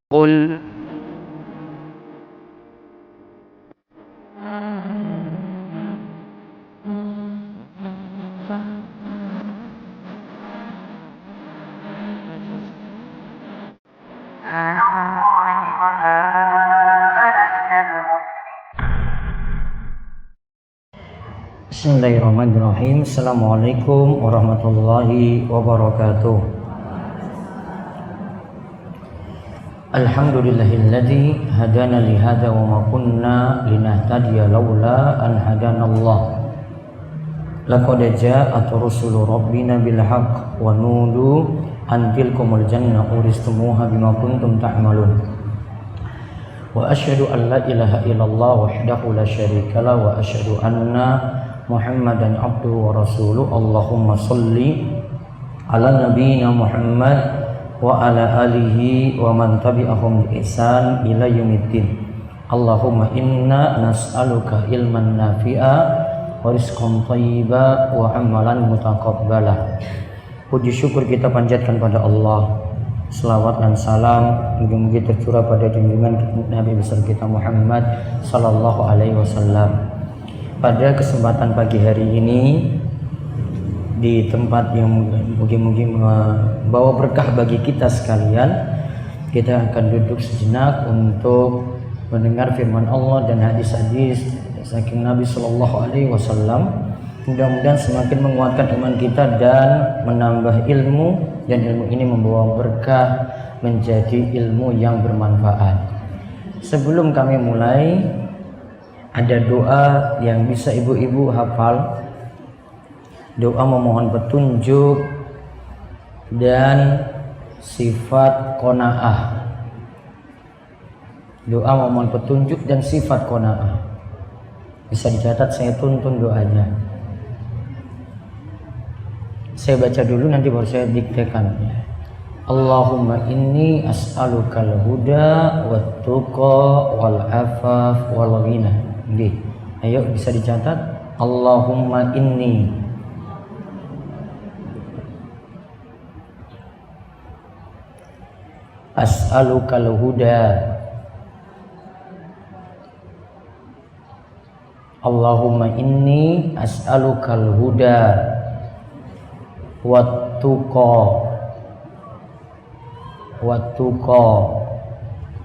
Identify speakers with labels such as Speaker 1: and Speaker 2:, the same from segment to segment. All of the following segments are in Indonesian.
Speaker 1: قل
Speaker 2: Bismillahirrahmanirrahim. Assalamualaikum warahmatullahi wabarakatuh. Alhamdulillahilladzi hadana li hadza wa ma kunna linahtadiya laula an hadanallah. Laqad ja'at rusulu rabbina bil haqq wa nudu an tilkumul jannah uristumuha bima kuntum ta'malun. Wa asyhadu an la ilaha illallah wahdahu la syarikalah wa asyhadu anna Muhammadan abduhu wa rasuluh. Allahumma salli ala nabiyyina Muhammad wa ala alihi wa man tabi'ahum bi ihsan ila yaumiddin. Allahumma inna nas'aluka ilman nafi'a wa rizqan thayyiba wa amalan mutaqabbala. Puji syukur kita panjatkan pada Allah. Selawat dan salam mugi-mugi tercurah pada junjungan Nabi besar kita Muhammad sallallahu alaihi wasallam. Pada kesempatan pagi hari ini di tempat yang mugi-mugi membawa berkah bagi kita sekalian, kita akan duduk sejenak untuk mendengar firman Allah dan hadis-hadis saking Nabi sallallahu alaihi wasallam. Mudah-mudahan semakin menguatkan iman kita dan menambah ilmu, dan ilmu ini membawa berkah menjadi ilmu yang bermanfaat. Sebelum kami mulai, ada doa yang bisa ibu-ibu hafal. Doa memohon petunjuk dan sifat qanaah. Doa memohon petunjuk dan sifat qanaah. Bisa dicatat, saya tuntun doanya. Saya baca dulu, nanti baru saya diktekan. Allahumma inni as'alukal huda wat tuqa wal afaf wal ghina. Ayo bisa dicatat. Allahumma inni as'alukal huda. Allahumma inni as'alukal huda wat tuqa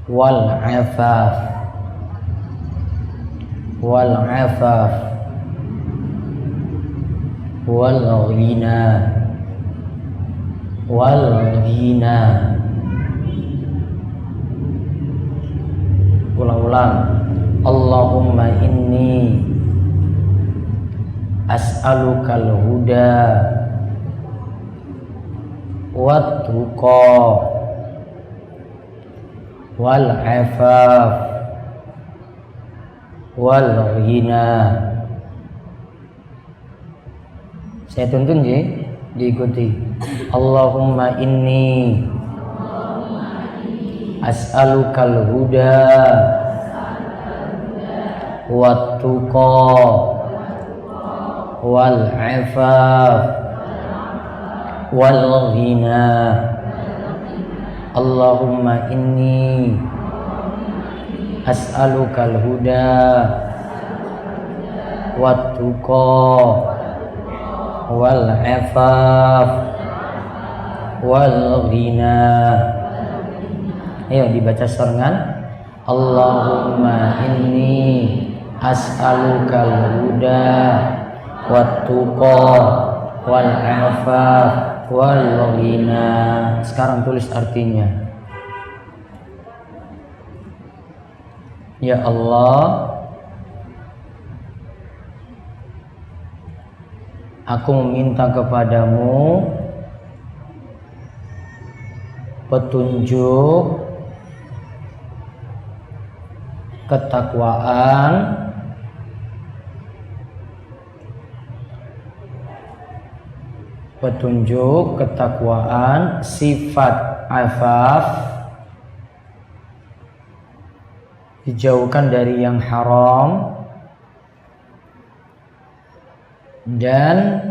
Speaker 2: wal afaf wal ghina ulang-ulang. Allahumma inni as'alukal huda wat tuqa wal afaf wal ghina. Saya tuntun diikuti. Allahumma inni as'alukal huda wat tuqa wal afaf wal ghina. Allahumma inni as'alukal huda wat tuqa wal afaf wal ghina. Ayo dibaca serengan. Allahumma inni as'alukal huda wat tuqa wal afaf wal ghina. Sekarang tulis artinya. Ya Allah, aku meminta kepadamu petunjuk, ketakwaan, sifat afaf, dijauhkan dari yang haram, dan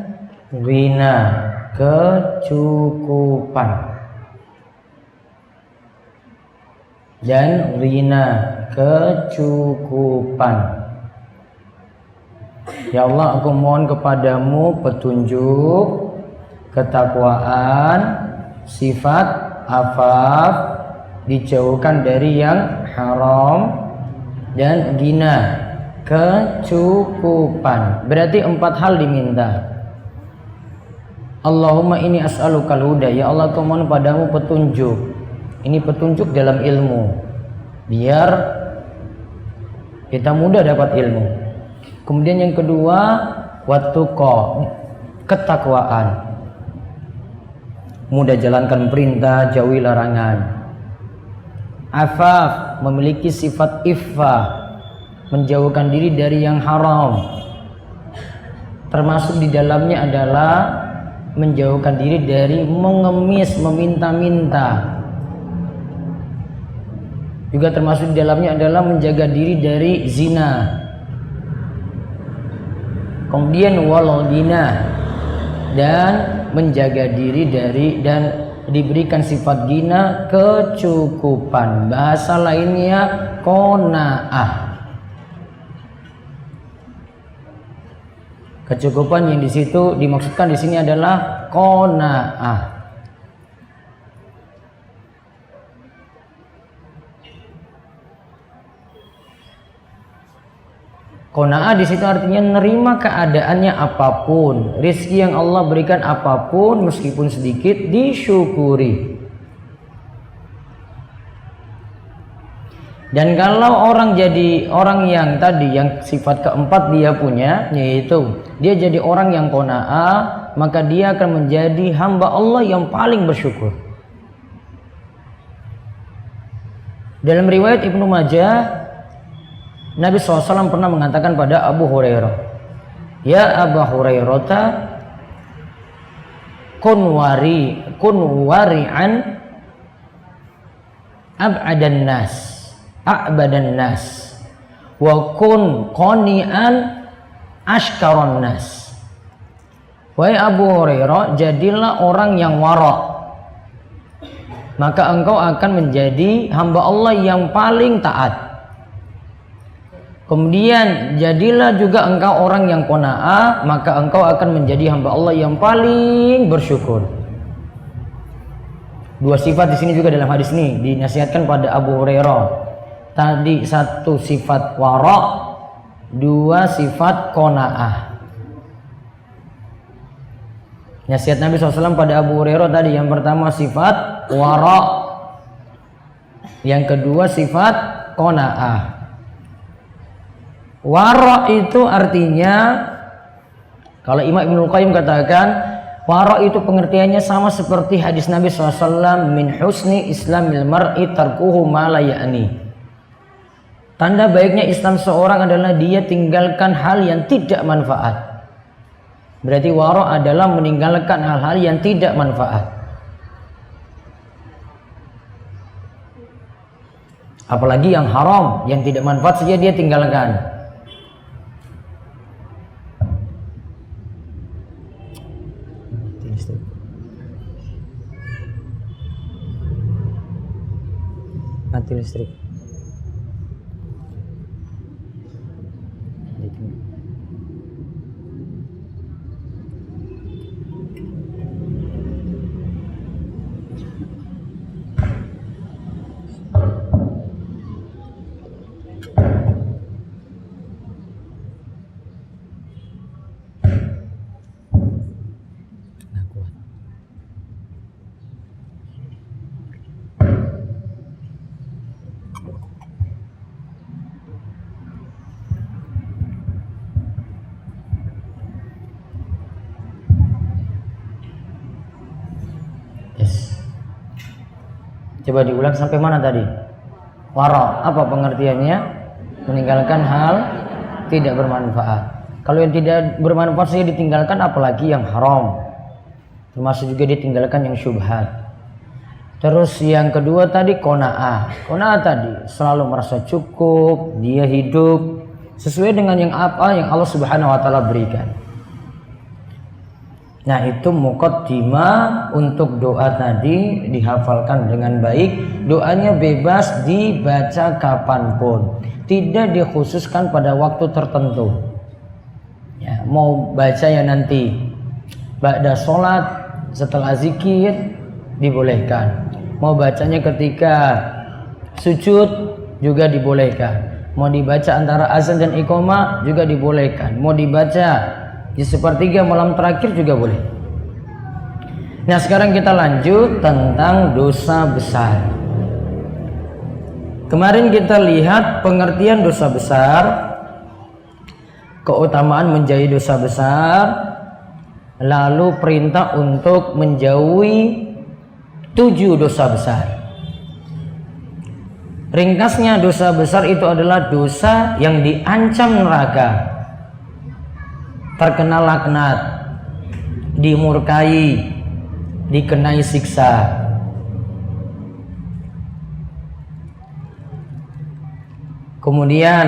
Speaker 2: ghina, kecukupan. dan ghina, kecukupan. Ya Allah, aku mohon kepadamu petunjuk, ketakwaan, sifat afaf, dijauhkan dari yang haram, dan ghina, kecukupan. Berarti 4 hal diminta. Allahumma inni as'alukal huda, ya Allah aku mohon padamu petunjuk. Ini petunjuk dalam ilmu, biar kita mudah dapat ilmu. Kemudian yang kedua, wattuqa, ketakwaan, mudah jalankan perintah, jauhi larangan. Afaf, memiliki sifat iffah, menjauhkan diri dari yang haram. Termasuk di dalamnya adalah menjauhkan diri dari mengemis, meminta-minta. Juga termasuk di dalamnya adalah menjaga diri dari zina. Kemudian wal ghina, dan menjaga diri dari dan diberikan sifat ghina, kecukupan. Bahasa lainnya qanaah. Kecukupan yang di situ dimaksudkan di sini adalah qanaah. Qanaah di situ artinya nerima keadaannya apapun, rizki yang Allah berikan apapun, meskipun sedikit, disyukuri. Dan kalau orang jadi orang yang tadi, yang sifat keempat dia punya, yaitu dia jadi orang yang qanaah, maka dia akan menjadi hamba Allah yang paling bersyukur. Dalam riwayat Ibnu Majah, Nabi SAW pernah mengatakan pada Abu Hurairah, ya Abu Hurairah, kun wari'an a'badan nas wa kun qani'an ashkaron nas. Wahai Abu Hurairah, jadilah orang yang wara', maka engkau akan menjadi hamba Allah yang paling taat. Kemudian jadilah juga engkau orang yang qanaah, maka engkau akan menjadi hamba Allah yang paling bersyukur. Dua sifat di sini juga dalam hadis ini dinasihatkan pada Abu Hurairah. Tadi satu sifat wara', dua sifat qanaah. Nasihat Nabi SAW pada Abu Hurairah tadi, yang pertama sifat wara', yang kedua sifat qanaah. Wara' itu artinya, kalau Imam Ibnu Qayyim katakan, wara' itu pengertiannya sama seperti hadis Nabi SAW, min husni islamil mar'i tarkuhu ma la ya'ni. Tanda baiknya Islam seorang adalah dia tinggalkan hal yang tidak manfaat. Berarti wara' adalah meninggalkan hal-hal yang tidak manfaat. Apalagi yang haram, yang tidak manfaat saja dia tinggalkan. Mati listrik. Coba diulang sampai mana tadi? Wara', apa pengertiannya? Meninggalkan hal tidak bermanfaat. Kalau yang tidak bermanfaat saja ditinggalkan, apalagi yang haram. Termasuk juga ditinggalkan yang syubhat. Terus yang kedua tadi qanaah. Qanaah tadi selalu merasa cukup, dia hidup sesuai dengan yang apa yang Allah Subhanahu wa taala berikan. Nah, itu muqaddimah untuk doa tadi, dihafalkan dengan baik. Doanya bebas dibaca kapanpun, tidak dikhususkan pada waktu tertentu. Ya, mau baca ya nanti ba'da sholat, setelah zikir dibolehkan. Mau bacanya ketika sujud juga dibolehkan. Mau dibaca antara azan dan iqamah juga dibolehkan. Mau dibaca di sepertiga malam terakhir juga boleh. Nah, sekarang kita lanjut tentang dosa besar. Kemarin kita lihat pengertian dosa besar, keutamaan menjauhi dosa besar, lalu perintah untuk menjauhi 7 dosa besar. Ringkasnya, dosa besar itu adalah dosa yang diancam neraka, terkena laknat, dimurkai, dikenai siksa. Kemudian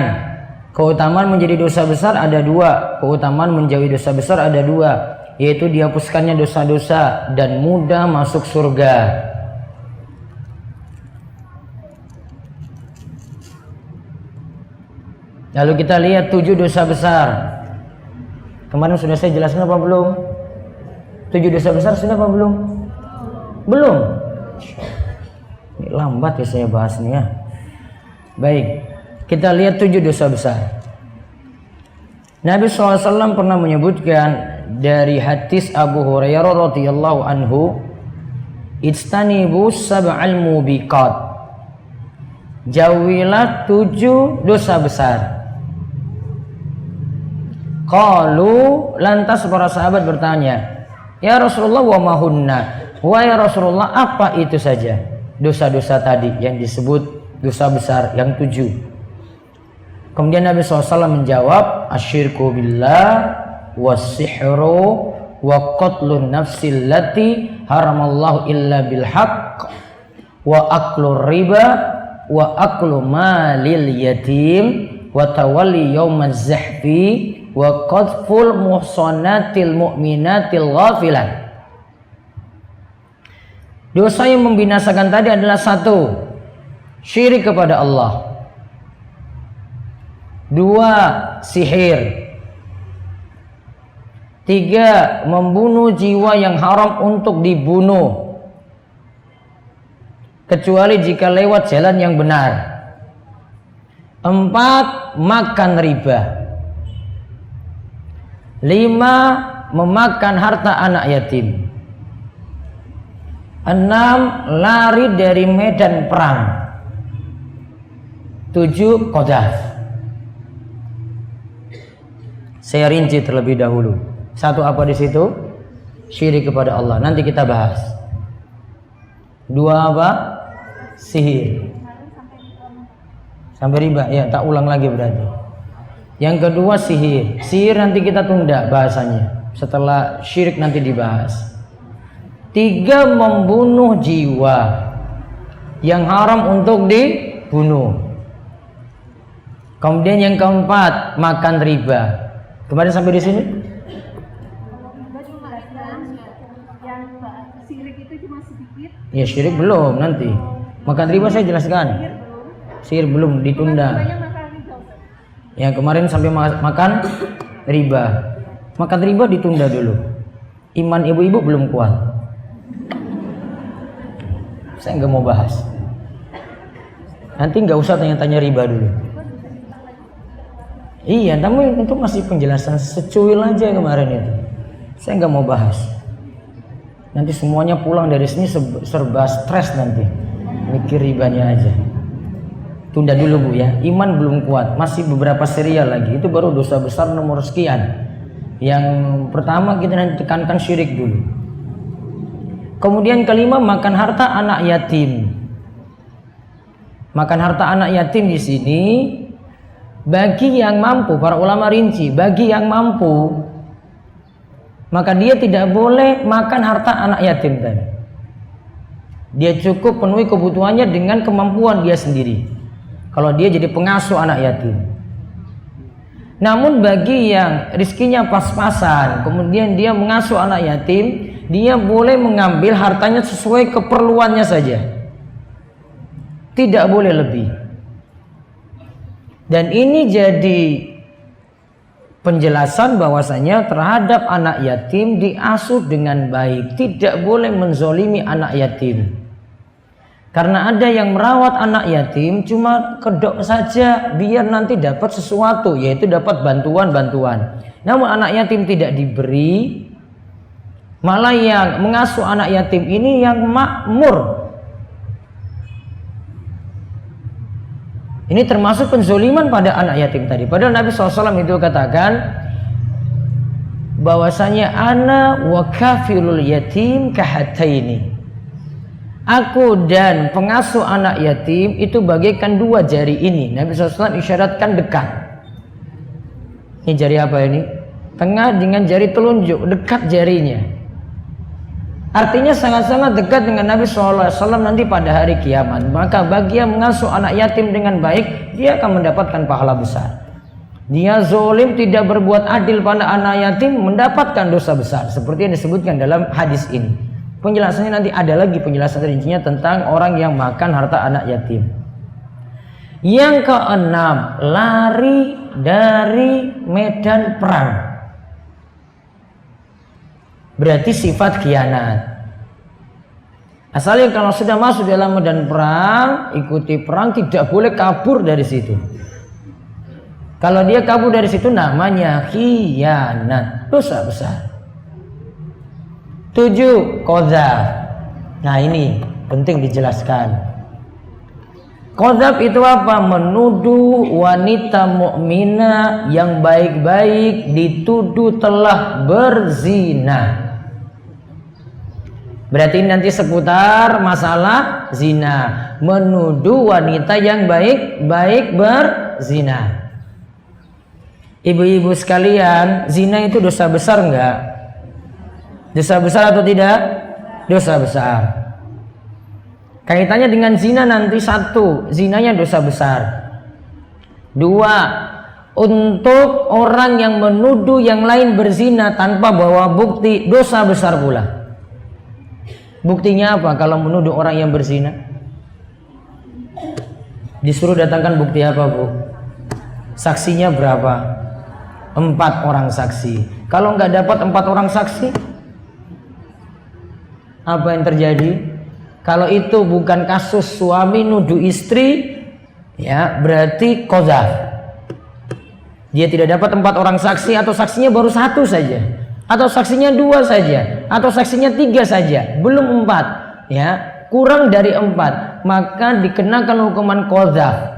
Speaker 2: keutamaan menjadi dosa besar ada 2, keutamaan menjauhi dosa besar ada 2, yaitu dihapuskannya dosa-dosa dan mudah masuk surga. Lalu kita lihat 7 dosa besar. Kemarin sudah saya jelaskan apa belum? 7 dosa besar sudah apa belum? Belum. Ini lambat ya saya bahas nih ya. Baik, kita lihat 7 dosa besar. Nabi SAW pernah menyebutkan dari hadis Abu Hurairah radhiyallahu anhu, "Ijtanibu sab'al mubiqat." Jauhilah 7 dosa besar. Qalu, lantas para sahabat bertanya, "Ya Rasulullah, wa mahunna?" Wahai Rasulullah, apa itu saja dosa-dosa tadi yang disebut dosa besar yang 7? Kemudian Nabi SAW menjawab, asyirku billah, was-sihru, wa qatlun nafsil lati haramallahu illa bilhaq, wa aklur riba, wa aklu malil yatim, wa tawalli yawmaz zahfi, wa qadful muhsanatil mu'minatil ghafilah. Dosa yang membinasakan tadi adalah 1, syirik kepada Allah. 2, sihir. 3, membunuh jiwa yang haram untuk dibunuh, kecuali jika lewat jalan yang benar. 4, makan riba. 5, memakan harta anak yatim. 6, lari dari medan perang. 7, qadzaf. Saya rinci terlebih dahulu. 1 apa di situ? Syirik kepada Allah. Nanti kita bahas. 2 apa? Sihir. Sampai riba. Ya, tak ulang lagi berarti. Yang kedua sihir. Sihir nanti kita tunda bahasanya. Setelah syirik nanti dibahas. 3, membunuh jiwa yang haram untuk dibunuh. Kemudian yang keempat, makan riba. Kemarin sampai di sini? Ya, syirik belum, nanti. Makan riba saya jelaskan. Sihir belum, ditunda. Yang kemarin sampai makan riba. Makan riba ditunda dulu. Iman ibu-ibu belum kuat. Saya nggak mau bahas. Nanti nggak usah tanya-tanya riba dulu. Iya, tapi itu masih penjelasan secuil aja kemarin itu. Saya nggak mau bahas. Nanti semuanya pulang dari sini serba stres nanti. Mikir ribanya aja. Tunda dulu Bu ya. Iman belum kuat, masih beberapa serial lagi. Itu baru dosa besar nomor sekian. Yang pertama kita nanti tekankan syirik dulu. Kemudian kelima, makan harta anak yatim. Makan harta anak yatim di sini bagi yang mampu, para ulama rinci, bagi yang mampu, maka dia tidak boleh makan harta anak yatim tadi. Dia cukup penuhi kebutuhannya dengan kemampuan dia sendiri. Kalau dia jadi pengasuh anak yatim. Namun bagi yang rizkinya pas-pasan, kemudian dia mengasuh anak yatim, dia boleh mengambil hartanya sesuai keperluannya saja, tidak boleh lebih. Dan ini jadi penjelasan bahwasanya terhadap anak yatim diasuh dengan baik, tidak boleh menzolimi anak yatim. Karena ada yang merawat anak yatim cuma kedok saja biar nanti dapat sesuatu, yaitu dapat bantuan-bantuan. Namun anak yatim tidak diberi, malah yang mengasuh anak yatim ini yang makmur. Ini termasuk penzoliman pada anak yatim tadi. Padahal Nabi SAW itu katakan bahwasanya ana wa kafilul yatim kahataini. Aku dan pengasuh anak yatim itu bagaikan dua jari ini. Nabi SAW isyaratkan dekat. Ini jari apa ini? Tengah dengan jari telunjuk, dekat jarinya. Artinya sangat-sangat dekat dengan Nabi SAW nanti pada hari kiamat. Maka bagi yang mengasuh anak yatim dengan baik, dia akan mendapatkan pahala besar. Dia zolim, tidak berbuat adil pada anak yatim, mendapatkan dosa besar. Seperti yang disebutkan dalam hadis ini. Penjelasannya nanti ada lagi penjelasan rincinya tentang orang yang makan harta anak yatim. Yang keenam, lari dari medan perang. Berarti sifat khianat. Asalnya kalau sudah masuk dalam medan perang, ikuti perang, tidak boleh kabur dari situ. Kalau dia kabur dari situ namanya khianat, dosa besar. 7. Qadzaf. Nah ini penting dijelaskan. Qadzaf itu apa? Menuduh wanita mukminah yang baik-baik dituduh telah berzina. Berarti nanti seputar masalah zina. Menuduh wanita yang baik-baik berzina. Ibu-ibu sekalian, zina itu dosa besar enggak? Dosa besar atau tidak? Dosa besar. Kaitannya dengan zina nanti, 1, zinanya dosa besar. 2, untuk orang yang menuduh yang lain berzina tanpa bawa bukti, dosa besar pula. Buktinya apa kalau menuduh orang yang berzina? Disuruh datangkan bukti apa, Bu? Saksinya berapa? 4 orang saksi. Kalau nggak dapat 4 orang saksi, apa yang terjadi? Kalau itu bukan kasus suami nuduh istri, ya berarti qadzaf. Dia tidak dapat 4 orang saksi, atau saksinya baru 1 saja, atau saksinya 2 saja, atau saksinya 3 saja, belum 4, ya kurang dari 4, maka dikenakan hukuman qadzaf.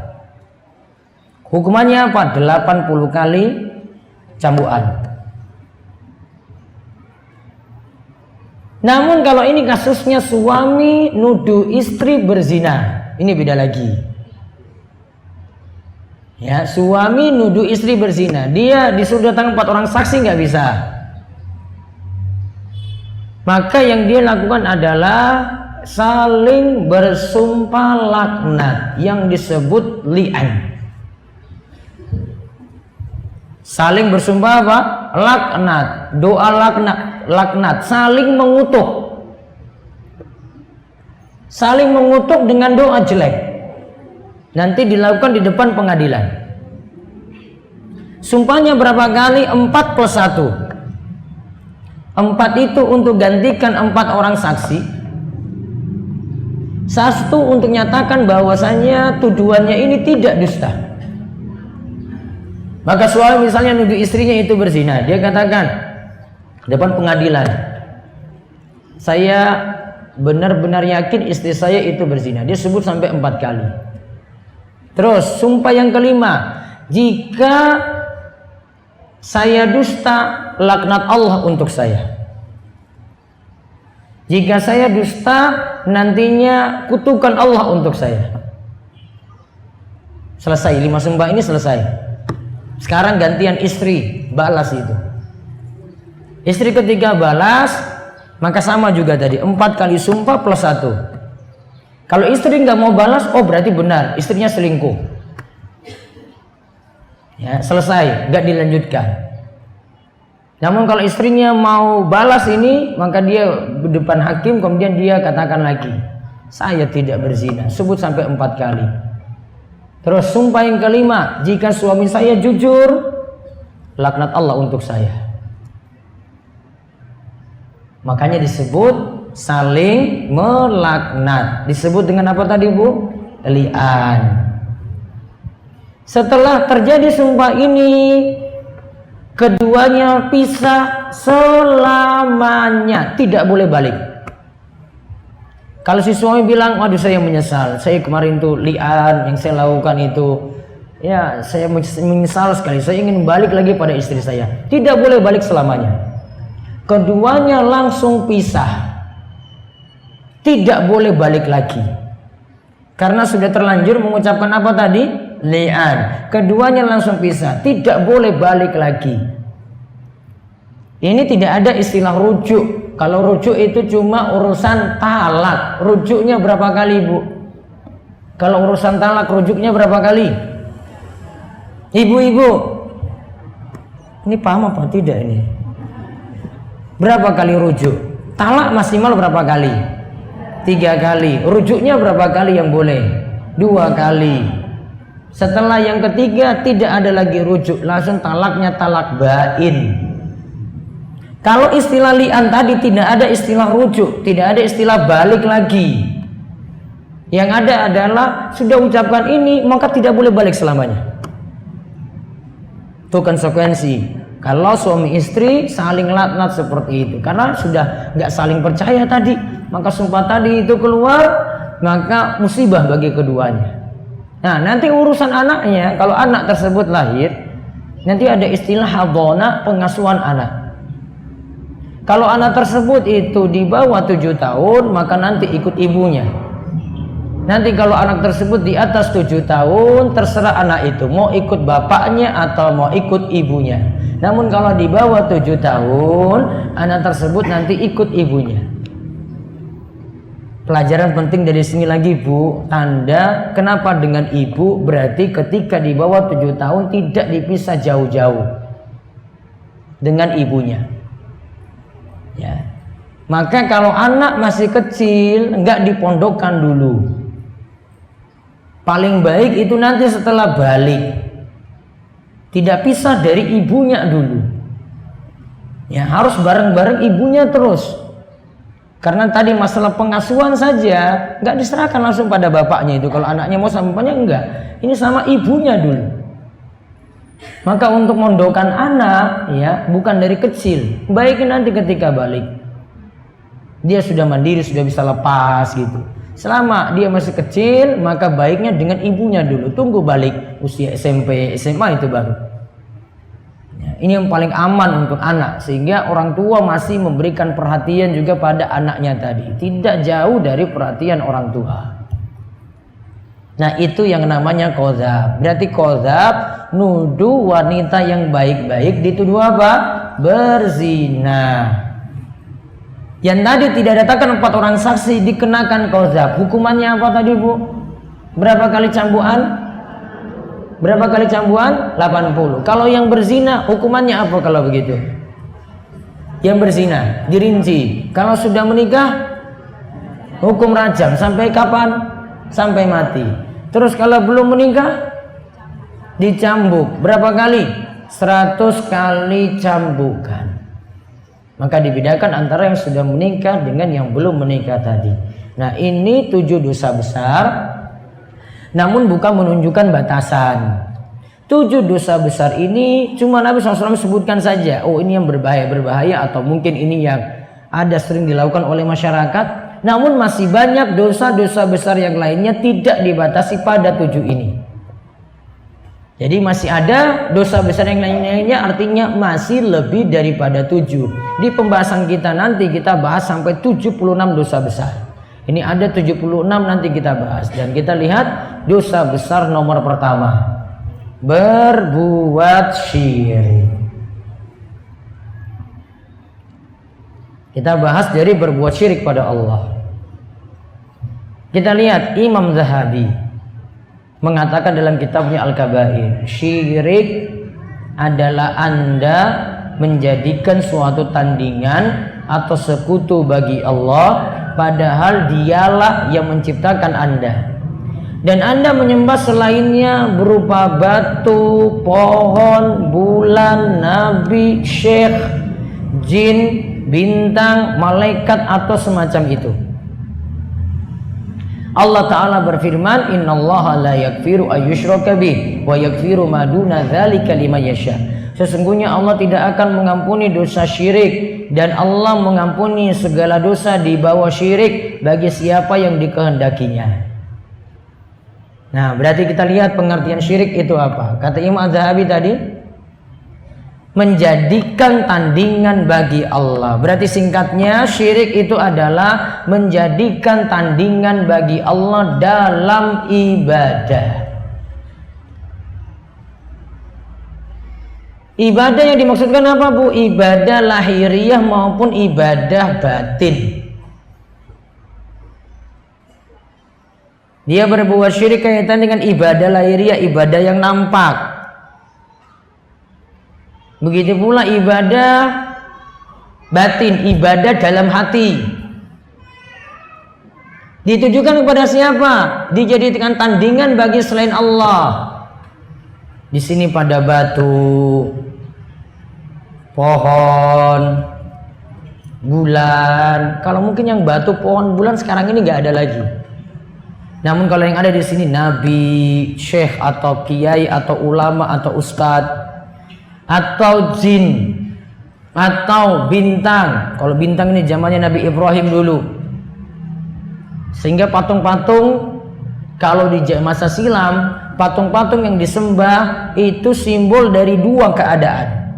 Speaker 2: Hukumannya apa? 80 kali cambukan. Namun kalau ini kasusnya suami nuduh istri berzina, ini beda lagi. Ya, suami nuduh istri berzina, dia disuruh datang 4 orang saksi nggak bisa. Maka yang dia lakukan adalah saling bersumpah laknat yang disebut li'an. Saling bersumpah apa? Laknat, doa laknat, saling mengutuk. Saling mengutuk dengan doa jelek. Nanti dilakukan di depan pengadilan. Sumpahnya berapa kali? 4 plus 1. 4 itu untuk gantikan 4 orang saksi. 1 untuk nyatakan bahwasannya tuduhannya ini tidak dusta. Maka suami misalnya nuduh istrinya itu berzina, dia katakan depan pengadilan, saya benar-benar yakin istri saya itu berzina. Dia sebut sampai 4 kali. Terus sumpah yang kelima, jika saya dusta, laknat Allah untuk saya. Jika saya dusta, nantinya kutukan Allah untuk saya. Selesai, 5 sumpah ini selesai. Sekarang gantian istri balas itu. Istri ketiga balas, maka sama juga tadi 4 kali sumpah plus 1. Kalau istri nggak mau balas, oh berarti benar istrinya selingkuh. Ya, selesai, nggak dilanjutkan. Namun kalau istrinya mau balas ini, maka dia di depan hakim, kemudian dia katakan lagi, saya tidak berzina, sebut sampai 4 kali. Terus sumpah yang kelima, jika suami saya jujur, laknat Allah untuk saya. Makanya disebut saling melaknat. Disebut dengan apa tadi, Bu? Li'an. Setelah terjadi sumpah ini, keduanya pisah selamanya, tidak boleh balik. Kalau si suami bilang, waduh saya menyesal, saya kemarin tuh li'an, yang saya lakukan itu, ya saya menyesal sekali, saya ingin balik lagi pada istri saya. Tidak boleh balik selamanya. Keduanya langsung pisah, tidak boleh balik lagi, karena sudah terlanjur mengucapkan apa tadi? Li'an. Keduanya langsung pisah, tidak boleh balik lagi. Ini tidak ada istilah rujuk. Kalau rujuk itu cuma urusan talak. Rujuknya berapa kali, Bu? Kalau urusan talak rujuknya berapa kali? Ibu-ibu, ini paham apa tidak ini? Berapa kali rujuk? Talak maksimal berapa kali? 3 kali. Rujuknya berapa kali yang boleh? 2 kali. Setelah yang ketiga tidak ada lagi rujuk, langsung talaknya talak bain. Kalau istilah li'an tadi tidak ada istilah rujuk, tidak ada istilah balik lagi. Yang ada adalah sudah ucapkan ini, maka tidak boleh balik selamanya. Itu konsekuensi kalau suami istri saling laknat seperti itu, karena sudah nggak saling percaya tadi, maka sumpah tadi itu keluar, maka musibah bagi keduanya. Nah, nanti urusan anaknya, kalau anak tersebut lahir, nanti ada istilah hadona, pengasuhan anak. Kalau anak tersebut itu di bawah 7 tahun, maka nanti ikut ibunya. Nanti kalau anak tersebut di atas 7 tahun, terserah anak itu mau ikut bapaknya atau mau ikut ibunya. Namun kalau di bawah 7 tahun, anak tersebut nanti ikut ibunya. Pelajaran penting dari sini lagi, Bu, tanda kenapa dengan ibu, berarti ketika di bawah 7 tahun tidak dipisah jauh-jauh dengan ibunya. Ya. Maka kalau anak masih kecil, enggak dipondokkan dulu. Paling baik itu nanti setelah balik, tidak pisah dari ibunya dulu. Ya, harus bareng-bareng ibunya terus. Karena tadi masalah pengasuhan saja nggak diserahkan langsung pada bapaknya itu. Kalau anaknya mau sama bapaknya enggak, ini sama ibunya dulu. Maka untuk mondokan anak, ya bukan dari kecil, baik nanti ketika balik dia sudah mandiri, sudah bisa lepas gitu. Selama dia masih kecil, maka baiknya dengan ibunya dulu. Tunggu balik usia SMP, SMA itu baru. Ini yang paling aman untuk anak, sehingga orang tua masih memberikan perhatian juga pada anaknya tadi, tidak jauh dari perhatian orang tua. Nah, itu yang namanya qadzab. Berarti qadzab nuduh wanita yang baik-baik dituduh apa? Berzina. Yang tadi tidak datangkan 4 orang saksi dikenakan qadzab. Hukumannya apa tadi, Bu? Berapa kali cambukan? Berapa kali cambukan? 80. Kalau yang berzina hukumannya apa kalau begitu? Yang berzina dirinci. Kalau sudah menikah hukum rajam sampai kapan? Sampai mati. Terus kalau belum menikah dicambuk. Berapa kali? 100 kali cambukan. Maka dibedakan antara yang sudah menikah dengan yang belum menikah tadi. Nah, ini 7 dosa besar, namun bukan menunjukkan batasan. 7 dosa besar ini cuma Nabi SAW sebutkan saja. Oh, ini yang berbahaya, atau mungkin ini yang ada sering dilakukan oleh masyarakat. Namun masih banyak dosa-dosa besar yang lainnya tidak dibatasi pada 7 ini. Jadi masih ada dosa besar yang lainnya, artinya masih lebih daripada 7. Di pembahasan kita nanti kita bahas sampai 76 dosa besar. Ini ada 76 nanti kita bahas. Dan kita lihat dosa besar nomor pertama, berbuat syirik. Kita bahas dari berbuat syirik pada Allah. Kita lihat Imam Zahabi mengatakan dalam kitabnya Al-Kabair, syirik adalah Anda menjadikan suatu tandingan atau sekutu bagi Allah, padahal dialah yang menciptakan Anda. Dan Anda menyembah selainnya berupa batu, pohon, bulan, nabi, syekh, jin, bintang, malaikat atau semacam itu. Allah Ta'ala berfirman, innallaha la yaghfiru ayyushraka bih wa yaghfiru ma duna dzalika liman yasha. Sesungguhnya Allah tidak akan mengampuni dosa syirik, dan Allah mengampuni segala dosa di bawah syirik bagi siapa yang dikehendakinya. Nah, berarti kita lihat pengertian syirik itu apa. Kata Imam Az-Zahabi tadi, menjadikan tandingan bagi Allah. Berarti singkatnya, syirik itu adalah menjadikan tandingan bagi Allah dalam ibadah. Ibadah yang dimaksudkan apa, Bu? Ibadah lahiriah maupun ibadah batin. Dia berbuat syirik kaitan dengan ibadah lahiriah, ibadah yang nampak. Begitu pula ibadah batin, ibadah dalam hati. Ditujukan kepada siapa? Dijadikan tandingan bagi selain Allah. Di sini pada batu, pohon, bulan. Kalau mungkin yang batu, pohon, bulan sekarang ini nggak ada lagi. Namun kalau yang ada di sini nabi, syekh atau kiai atau ulama atau ustadz atau jin atau bintang. Kalau bintang ini zamannya Nabi Ibrahim dulu. Sehingga patung-patung kalau di masa silam, patung-patung yang disembah itu simbol dari dua keadaan.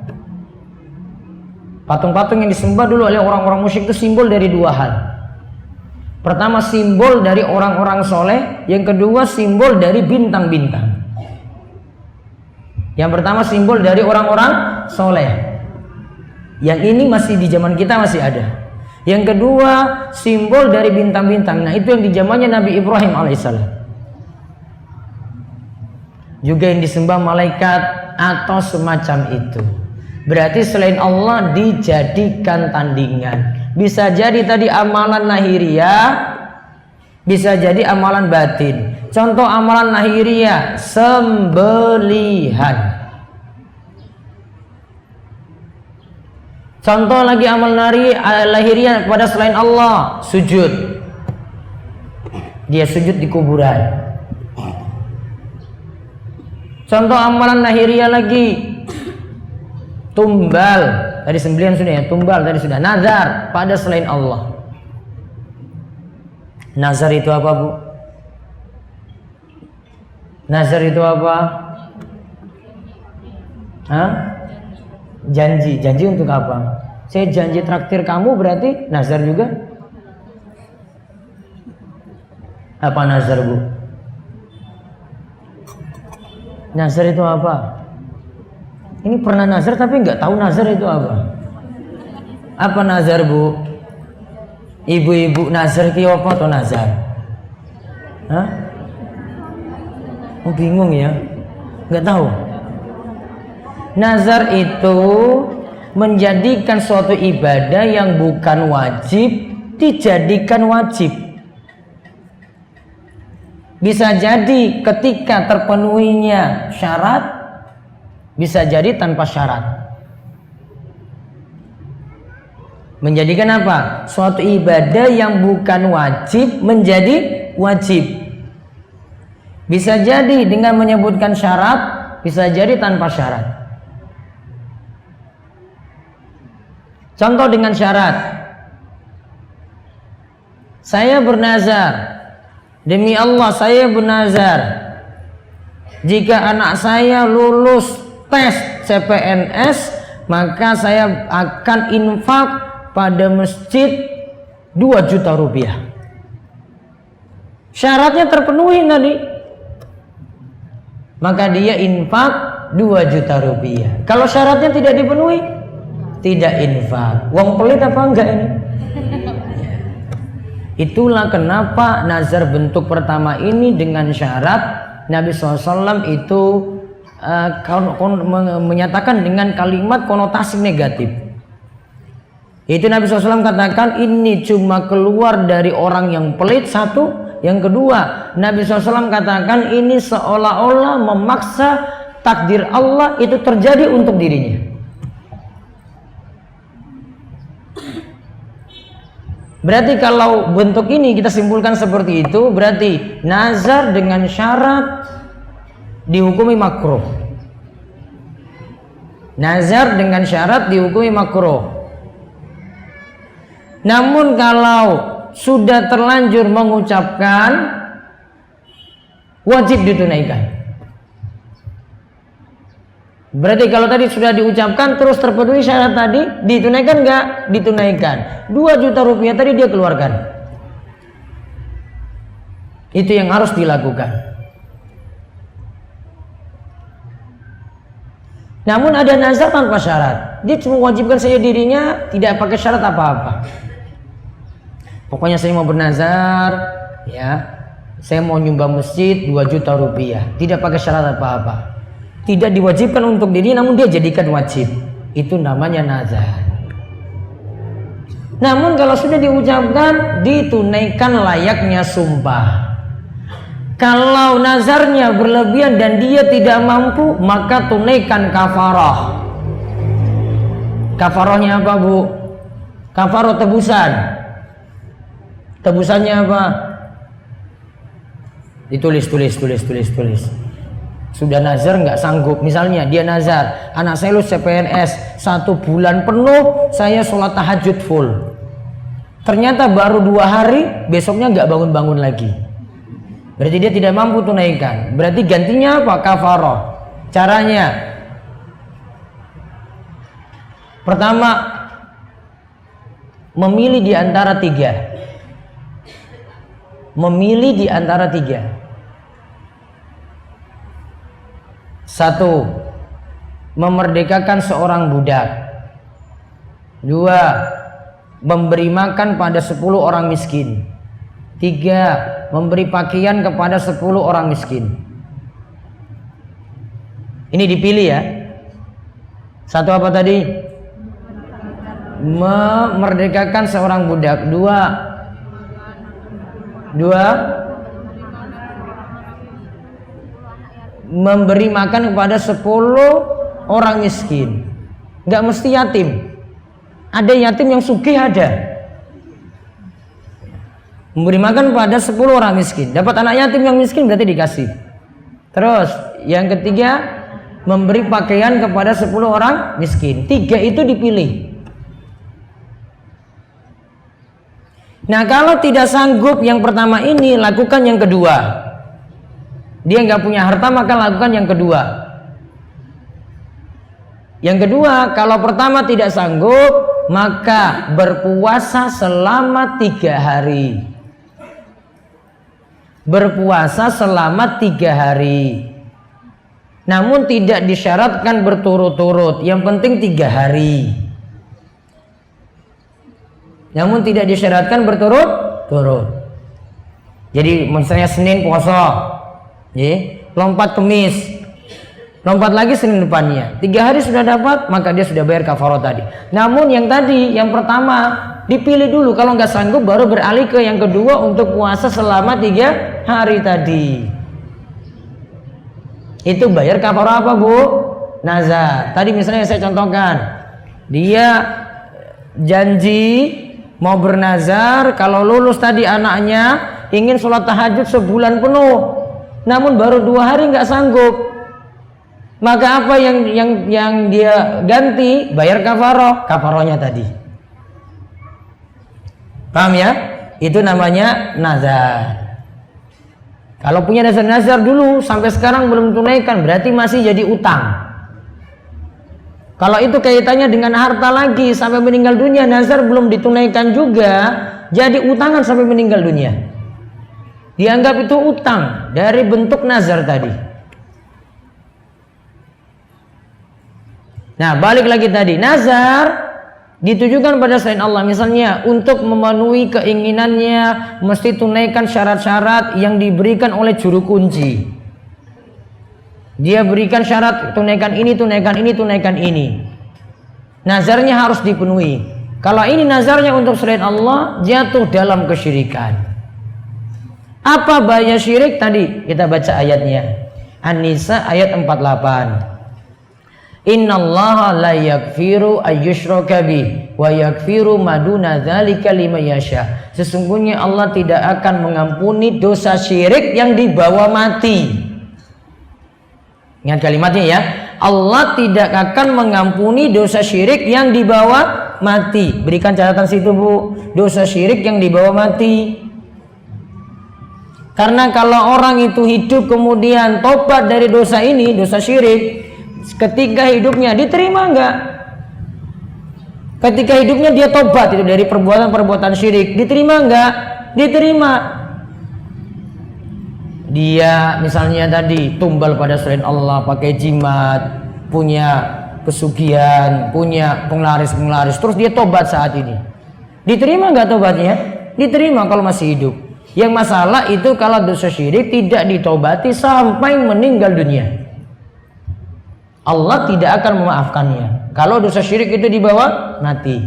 Speaker 2: Patung-patung yang disembah dulu oleh orang-orang musyrik itu simbol dari dua hal. Pertama, simbol dari orang-orang soleh. Yang kedua, simbol dari bintang-bintang. Yang pertama, simbol dari orang-orang soleh. Yang ini masih di zaman kita masih ada. Yang kedua, simbol dari bintang-bintang. Nah, itu yang di zamannya Nabi Ibrahim alaihissalam. Juga yang disembah malaikat atau semacam itu. Berarti selain Allah dijadikan tandingan. Bisa jadi tadi amalan lahiriah, bisa jadi amalan batin. Contoh amalan lahiriah, sembelihan. Contoh lagi amal lahiriah kepada selain Allah, sujud. Dia sujud di kuburan. Contoh amalan lahiriah lagi, tumbal. Tadi sembelihan sudah ya, tumbal tadi sudah. Nazar pada selain Allah. Nazar itu apa, Bu? Nazar itu apa? Hah? Janji. Janji untuk apa? Saya janji traktir kamu, berarti nazar juga? Apa nazar, Bu? Nazar itu apa? Ini pernah nazar tapi nggak tahu nazar itu apa. Apa nazar, Bu? Ibu-ibu nazar ki apa atau nazar? Hah? Oh, bingung ya? Nggak tahu. Nazar itu menjadikan suatu ibadah yang bukan wajib dijadikan wajib. Bisa jadi ketika terpenuhinya syarat, bisa jadi tanpa syarat. Menjadikan apa? Suatu ibadah yang bukan wajib menjadi wajib. Bisa jadi dengan menyebutkan syarat, bisa jadi tanpa syarat. Contoh dengan syarat. Saya bernazar, demi Allah saya bernazar, jika anak saya lulus tes CPNS, maka saya akan infak pada masjid 2 juta rupiah. Syaratnya terpenuhi tadi, maka dia infak 2 juta rupiah. Kalau syaratnya tidak dipenuhi, tidak infak. Wong pelit apa enggak ini? Itulah kenapa nazar bentuk pertama ini dengan syarat Nabi SAW itu menyatakan dengan kalimat konotasi negatif. Itu Nabi SAW katakan ini cuma keluar dari orang yang pelit, satu. Yang kedua, Nabi SAW katakan ini seolah-olah memaksa takdir Allah itu terjadi untuk dirinya. Berarti kalau bentuk ini kita simpulkan seperti itu, berarti nazar dengan syarat dihukumi makruh. Nazar dengan syarat dihukumi makruh. Namun kalau sudah terlanjur mengucapkan, wajib ditunaikan. Berarti kalau tadi sudah diucapkan terus terpenuhi syarat tadi, ditunaikan enggak? Ditunaikan. 2 juta rupiah tadi dia keluarkan. Itu yang harus dilakukan. Namun ada nazar tanpa syarat. Dia cuma wajibkan saja dirinya, tidak pakai syarat apa-apa. Pokoknya saya mau bernazar, ya, saya mau nyumbang masjid 2 juta rupiah, tidak pakai syarat apa-apa, tidak diwajibkan untuk diri, namun dia jadikan wajib. Itu namanya nazar. Namun kalau sudah diucapkan, ditunaikan layaknya sumpah. Kalau nazarnya berlebihan dan dia tidak mampu, maka tunaikan kafarah. Kafarahnya apa, Bu? Kafarah tebusan. Tebusannya apa? Ditulis. Sudah nazar nggak sanggup, misalnya dia nazar, anak saya lulus CPNS 1 bulan penuh saya sholat tahajud full. Ternyata baru 2 hari, besoknya nggak bangun-bangun lagi. Berarti dia tidak mampu tunaikan. Berarti gantinya apa? Kafarah. Caranya, pertama, memilih di antara 3. Memilih di antara 3. 1. Memerdekakan seorang budak. 2. Memberi makan pada 10 orang miskin. 3. Memberi pakaian kepada 10 orang miskin. Ini dipilih ya. 1 apa tadi? Memerdekakan seorang budak. 2. Memberi makan kepada 10 orang miskin. Nggak mesti yatim. Ada yatim yang sugih ada. Memberi makan kepada 10 orang miskin. Dapat anak yatim yang miskin berarti dikasih. Terus yang ketiga, memberi pakaian kepada 10 orang miskin. 3 itu dipilih. Nah, kalau tidak sanggup yang pertama ini, lakukan yang kedua. Dia nggak punya harta, maka lakukan yang kedua. Yang kedua, kalau pertama tidak sanggup, maka berpuasa selama 3 hari. Berpuasa selama 3 hari. Namun tidak disyaratkan berturut-turut. Yang penting 3 hari. Namun tidak disyaratkan berturut-turut. Jadi misalnya Senin puasa, lompat Kemis, lompat lagi Senin depannya, 3 hari sudah dapat, maka dia sudah bayar kafarah tadi. Namun yang tadi, yang pertama dipilih dulu, kalau nggak sanggup baru beralih ke yang kedua untuk puasa selama 3 hari tadi. Itu bayar kafarah apa, Bu? Nazar. Tadi misalnya saya contohkan, dia janji mau bernazar kalau lulus tadi anaknya ingin sholat tahajud sebulan penuh, namun baru 2 hari nggak sanggup, maka apa yang dia ganti? Bayar kafarahnya tadi. Paham ya? Itu namanya nazar. Kalau punya dasar nazar dulu sampai sekarang belum tunaikan, berarti masih jadi utang. Kalau itu kaitannya dengan harta lagi sampai meninggal dunia, nazar belum ditunaikan juga, jadi utangan sampai meninggal dunia. Dianggap itu utang dari bentuk nazar tadi. Nah, balik lagi tadi, nazar ditujukan pada selain Allah. Misalnya untuk memenuhi keinginannya mesti tunaikan syarat-syarat yang diberikan oleh juru kunci. Dia berikan syarat, tunaikan ini, tunaikan ini, tunaikan ini. Nazarnya harus dipenuhi. Kalau ini nazarnya untuk selain Allah, jatuh dalam kesyirikan. Apa bahaya syirik? Tadi kita baca ayatnya. An-Nisa ayat 48. Innallaha la yaghfiru ayyushraka bih wa yaghfiru ma duna dzalika liman yasha. Sesungguhnya Allah tidak akan mengampuni dosa syirik yang dibawa mati. Ingat kalimatnya ya. Allah tidak akan mengampuni dosa syirik yang dibawa mati. Berikan catatan situ, Bu. Dosa syirik yang dibawa mati. Karena kalau orang itu hidup kemudian tobat dari dosa ini, dosa syirik, ketika hidupnya diterima enggak? Ketika hidupnya dia tobat itu dari perbuatan-perbuatan syirik, diterima enggak? Diterima. Dia misalnya tadi tumbal pada selain Allah, pakai jimat, punya pesugihan, punya penglaris-penglaris, terus dia tobat saat ini. Diterima enggak tobatnya? Diterima kalau masih hidup. Yang masalah itu kalau dosa syirik tidak ditobati sampai meninggal dunia. Allah tidak akan memaafkannya kalau dosa syirik itu dibawa mati.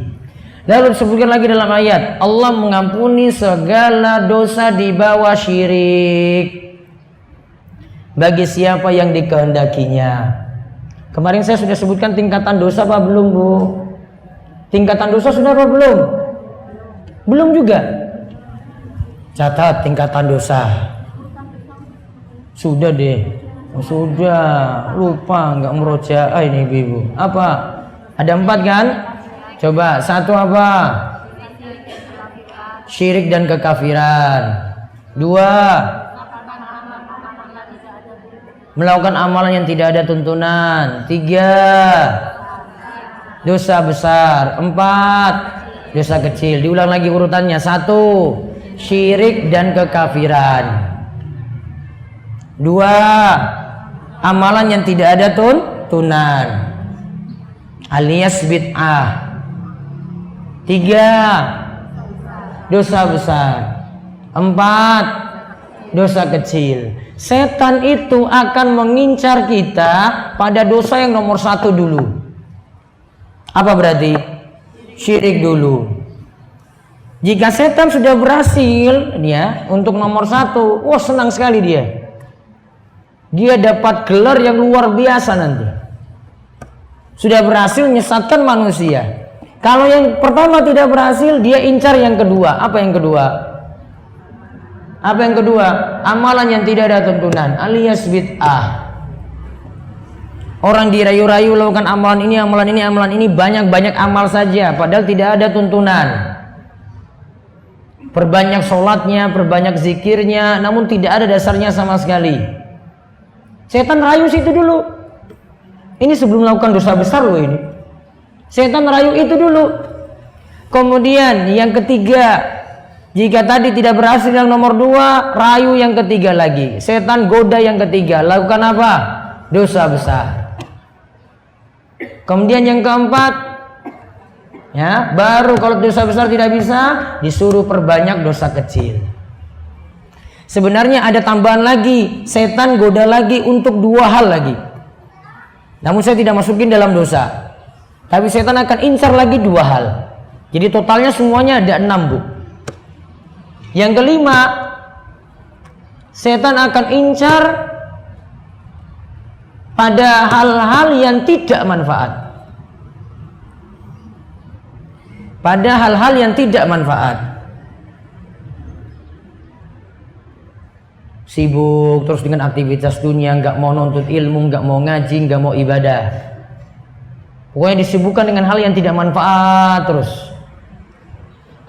Speaker 2: Lalu disebutkan lagi dalam ayat, Allah mengampuni segala dosa di bawah syirik bagi siapa yang dikehendakinya. Kemarin saya sudah sebutkan tingkatan dosa apa belum, Bu? Tingkatan dosa sudah apa belum? Belum juga. Catat tingkatan dosa. Sudah deh. Oh, sudah lupa nggak murojaah ini ibu. Apa? Ada 4 kan? Coba 1 apa? Syirik dan kekafiran. 2, melakukan amalan yang tidak ada tuntunan. 3, dosa besar. 4, dosa kecil. Diulang lagi urutannya. 1, syirik dan kekafiran. 2, amalan yang tidak ada tuntunan alias bid'ah. 3, dosa besar. 4, dosa kecil. Setan itu akan mengincar kita pada dosa yang nomor 1 dulu. Apa berarti? Syirik dulu. Jika setan sudah berhasil ya untuk nomor 1, wah senang sekali dia. Dia dapat gelar yang luar biasa nanti. Sudah berhasil menyesatkan manusia. Kalau yang pertama tidak berhasil, dia incar yang kedua. Apa yang kedua? Apa yang kedua? Amalan yang tidak ada tuntunan alias bid'ah. Orang dirayu-rayu melakukan amalan ini, banyak-banyak amal saja padahal tidak ada tuntunan. Perbanyak sholatnya, perbanyak zikirnya, namun tidak ada dasarnya sama sekali. Setan rayu situ dulu. Ini sebelum melakukan dosa besar loh ini. Setan rayu itu dulu. Kemudian yang ketiga, jika tadi tidak berhasil yang nomor 2, rayu yang ketiga lagi. Setan goda yang ketiga. Lakukan apa? Dosa besar. Kemudian yang keempat, ya, baru kalau dosa besar tidak bisa, disuruh perbanyak dosa kecil. Sebenarnya ada tambahan lagi, setan goda lagi untuk 2 hal lagi. Namun saya tidak masukin dalam dosa. Tapi setan akan incar lagi 2 hal. Jadi totalnya semuanya ada 6, Bu. Yang kelima, setan akan incar pada hal-hal yang tidak manfaat. Pada hal-hal yang tidak manfaat. Sibuk terus dengan aktivitas dunia, nggak mau nuntut ilmu, nggak mau ngaji, nggak mau ibadah. Pokoknya disibukkan dengan hal yang tidak manfaat terus.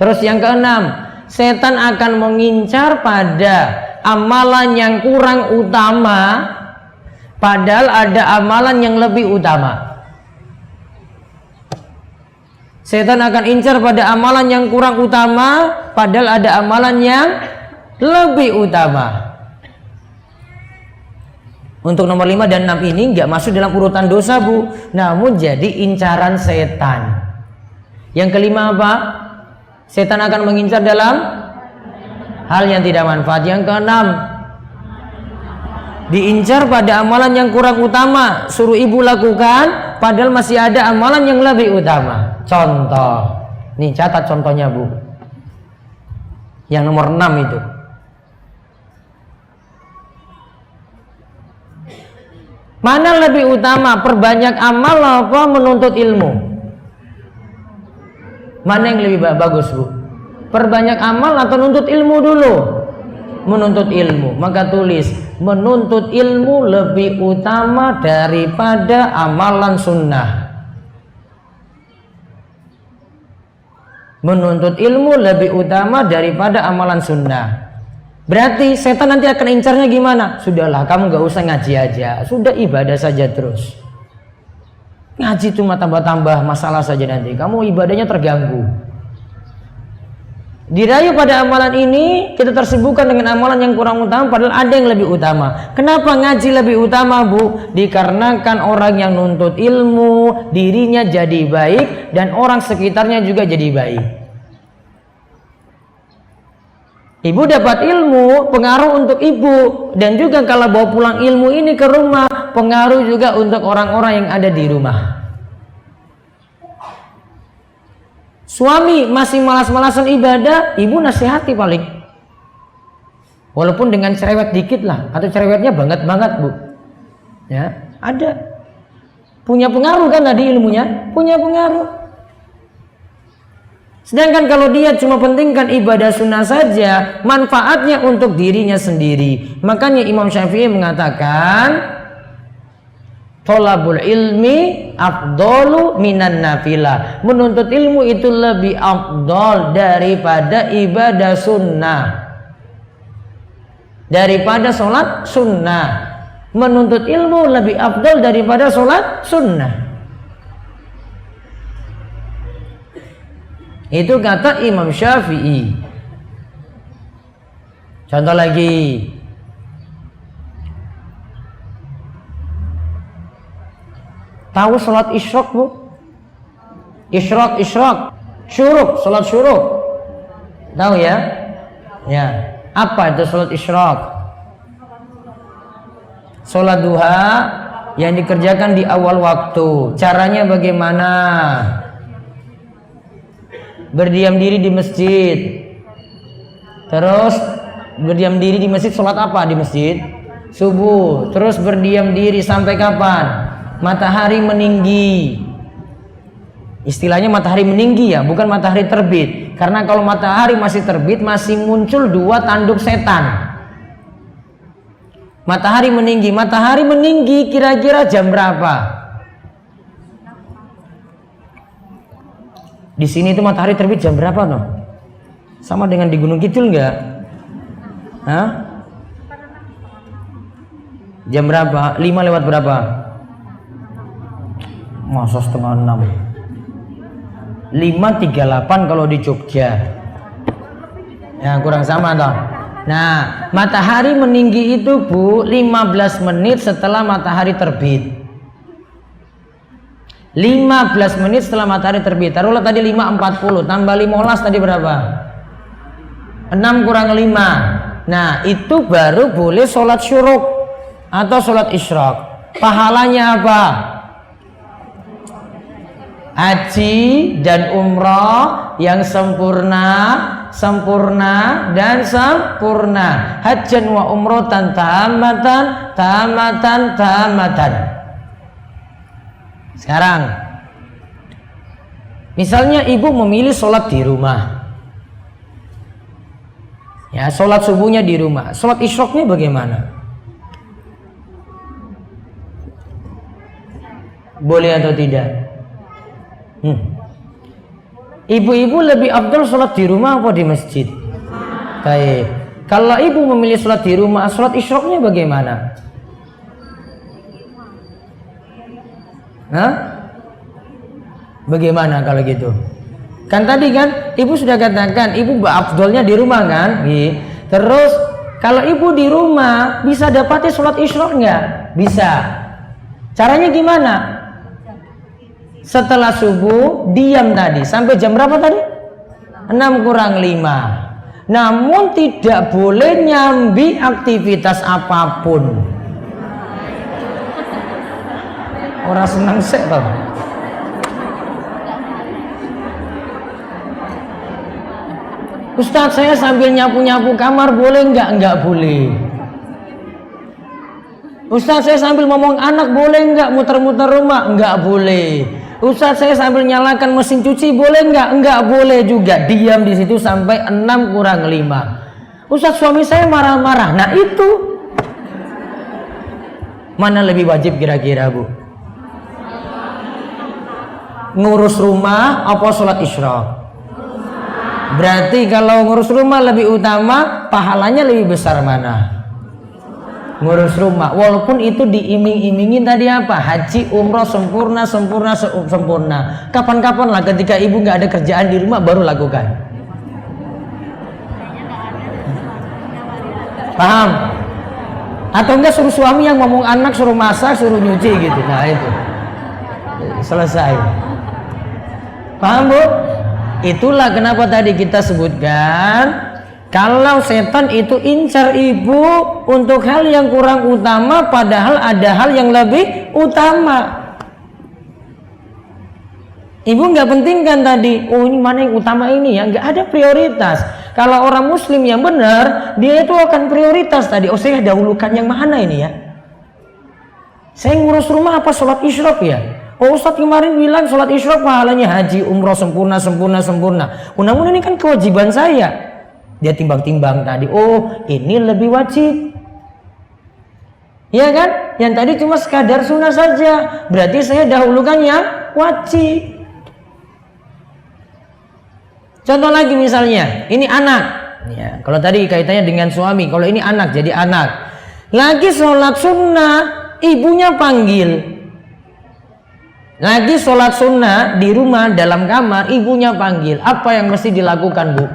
Speaker 2: Terus yang keenam, setan akan mengincar pada amalan yang kurang utama, padahal ada amalan yang lebih utama. Setan akan incar pada amalan yang kurang utama, padahal ada amalan yang lebih utama. Untuk nomor 5 dan 6 ini nggak masuk dalam urutan dosa, Bu, namun jadi incaran setan. Yang kelima apa? Setan akan mengincar dalam hal yang tidak manfaat. Yang keenam, Diincar pada amalan yang kurang utama, suruh ibu lakukan, padahal masih ada amalan yang lebih utama. Contoh, nih catat contohnya Bu, yang nomor 6 itu. Mana lebih utama, perbanyak amal apa menuntut ilmu? Mana yang lebih bagus Bu? Perbanyak amal atau nuntut ilmu dulu? Menuntut ilmu. Maka tulis, menuntut ilmu lebih utama daripada amalan sunnah. Menuntut ilmu lebih utama daripada amalan sunnah. Berarti setan nanti akan incarnya gimana? Sudahlah, kamu gak usah ngaji aja, sudah ibadah saja terus. Ngaji cuma tambah-tambah masalah saja, nanti kamu ibadahnya terganggu. Dirayu pada amalan ini, kita tersibukkan dengan amalan yang kurang utama, padahal ada yang lebih utama. Kenapa ngaji lebih utama Bu? Dikarenakan orang yang nuntut ilmu, dirinya jadi baik, dan orang sekitarnya juga jadi baik. Ibu dapat ilmu, pengaruh untuk ibu, dan juga kalau bawa pulang ilmu ini ke rumah, pengaruh juga untuk orang-orang yang ada di rumah. Suami masih malas-malasan ibadah, ibu nasihati paling, walaupun dengan cerewet dikit lah, atau cerewetnya banget Bu, ya ada, punya pengaruh kan tadi ilmunya, punya pengaruh. Sedangkan kalau dia cuma pentingkan ibadah sunnah saja, manfaatnya untuk dirinya sendiri. Makanya Imam Syafi'i mengatakan, thalabul ilmi afdalu minan nafilah. Menuntut ilmu itu lebih afdal daripada ibadah sunnah, daripada sholat sunnah. Menuntut ilmu lebih afdal daripada sholat sunnah. Itu kata Imam Syafi'i. Contoh lagi, tahu sholat isyraq Bu? Isyraq, syuruk, sholat syuruk. Tahu ya? Ya. Apa itu sholat isyraq? Sholat duha yang dikerjakan di awal waktu. Caranya bagaimana? Berdiam diri di masjid. Terus berdiam diri di masjid, sholat apa di masjid? Subuh. Terus berdiam diri sampai kapan? Matahari meninggi. Istilahnya matahari meninggi ya, bukan matahari terbit. Karena kalau matahari masih terbit, masih muncul dua tanduk setan. Matahari meninggi kira-kira jam berapa? Di sini itu matahari terbit jam berapa no? Sama dengan di Gunung Kidul enggak? Hah? Jam berapa? 5 lewat berapa? Masa setengah 6? 5.38 kalau di Jogja. Ya kurang sama toh. Nah, matahari meninggi itu Bu 15 menit setelah matahari terbit. 15 menit setelah matahari terbit. Taruhlah tadi 5.40 tambah 15 tadi berapa? 6 kurang 5. Nah, itu baru boleh sholat syuruk atau sholat isyraq. Pahalanya apa? Haji dan umrah yang sempurna dan sempurna. Hajjan wa umratan tamatan. Sekarang, misalnya ibu memilih sholat di rumah, ya sholat subuhnya di rumah, sholat isyraqnya bagaimana? Boleh atau tidak? Ibu-ibu lebih afdal sholat di rumah apa di masjid? Baik. Kalau ibu memilih sholat di rumah, sholat isyraqnya bagaimana? Hah? Bagaimana kalau gitu? Kan tadi kan ibu sudah katakan ibu afdolnya di rumah kan? Terus kalau ibu di rumah bisa dapatnya sholat isyraq nggak? Bisa. Caranya gimana? Setelah subuh diam tadi sampai jam berapa tadi? 6 kurang 5. Namun tidak boleh nyambi aktivitas apapun. Orang senang sek toh. Ustadz, saya sambil nyapu-nyapu kamar boleh nggak? Nggak boleh. Ustadz, saya sambil ngomong anak boleh nggak? Muter-muter rumah? Nggak boleh. Ustadz, saya sambil nyalakan mesin cuci boleh nggak? Nggak boleh juga. Diam di situ sampai 6 kurang 5. Ustadz, suami saya marah-marah. Nah itu mana lebih wajib kira-kira Bu? Ngurus rumah apa sholat isyraq? Berarti kalau ngurus rumah lebih utama, pahalanya lebih besar mana? Ngurus rumah. Walaupun itu diiming-imingin tadi apa? Haji, umroh sempurna. Kapan-kapan lah ketika ibu nggak ada kerjaan di rumah baru lakukan. Paham? Atau enggak suruh suami yang ngomong anak, suruh masak, suruh nyuci gitu. Nah itu selesai. Paham Bu? Itulah kenapa tadi kita sebutkan kalau setan itu incar ibu untuk hal yang kurang utama, padahal ada hal yang lebih utama. Ibu nggak pentingkan tadi, oh ini mana yang utama ini ya, nggak ada prioritas. Kalau orang muslim yang benar, dia itu akan prioritas tadi. Oh saya dahulukan yang mana ini ya? Saya ngurus rumah apa sholat isyraq ya? Oh Ustadz kemarin bilang sholat isyraq pahalanya haji, umroh sempurna. Namun ini kan kewajiban saya. Dia timbang-timbang tadi. Oh ini lebih wajib. Ya kan? Yang tadi cuma sekadar sunnah saja. Berarti saya dahulukan yang wajib. Contoh lagi misalnya, ini anak. Ya, kalau tadi kaitannya dengan suami, kalau ini anak jadi anak. Lagi sholat sunnah, ibunya panggil. Lagi sholat sunnah di rumah dalam kamar, ibunya panggil. Apa yang mesti dilakukan Bu?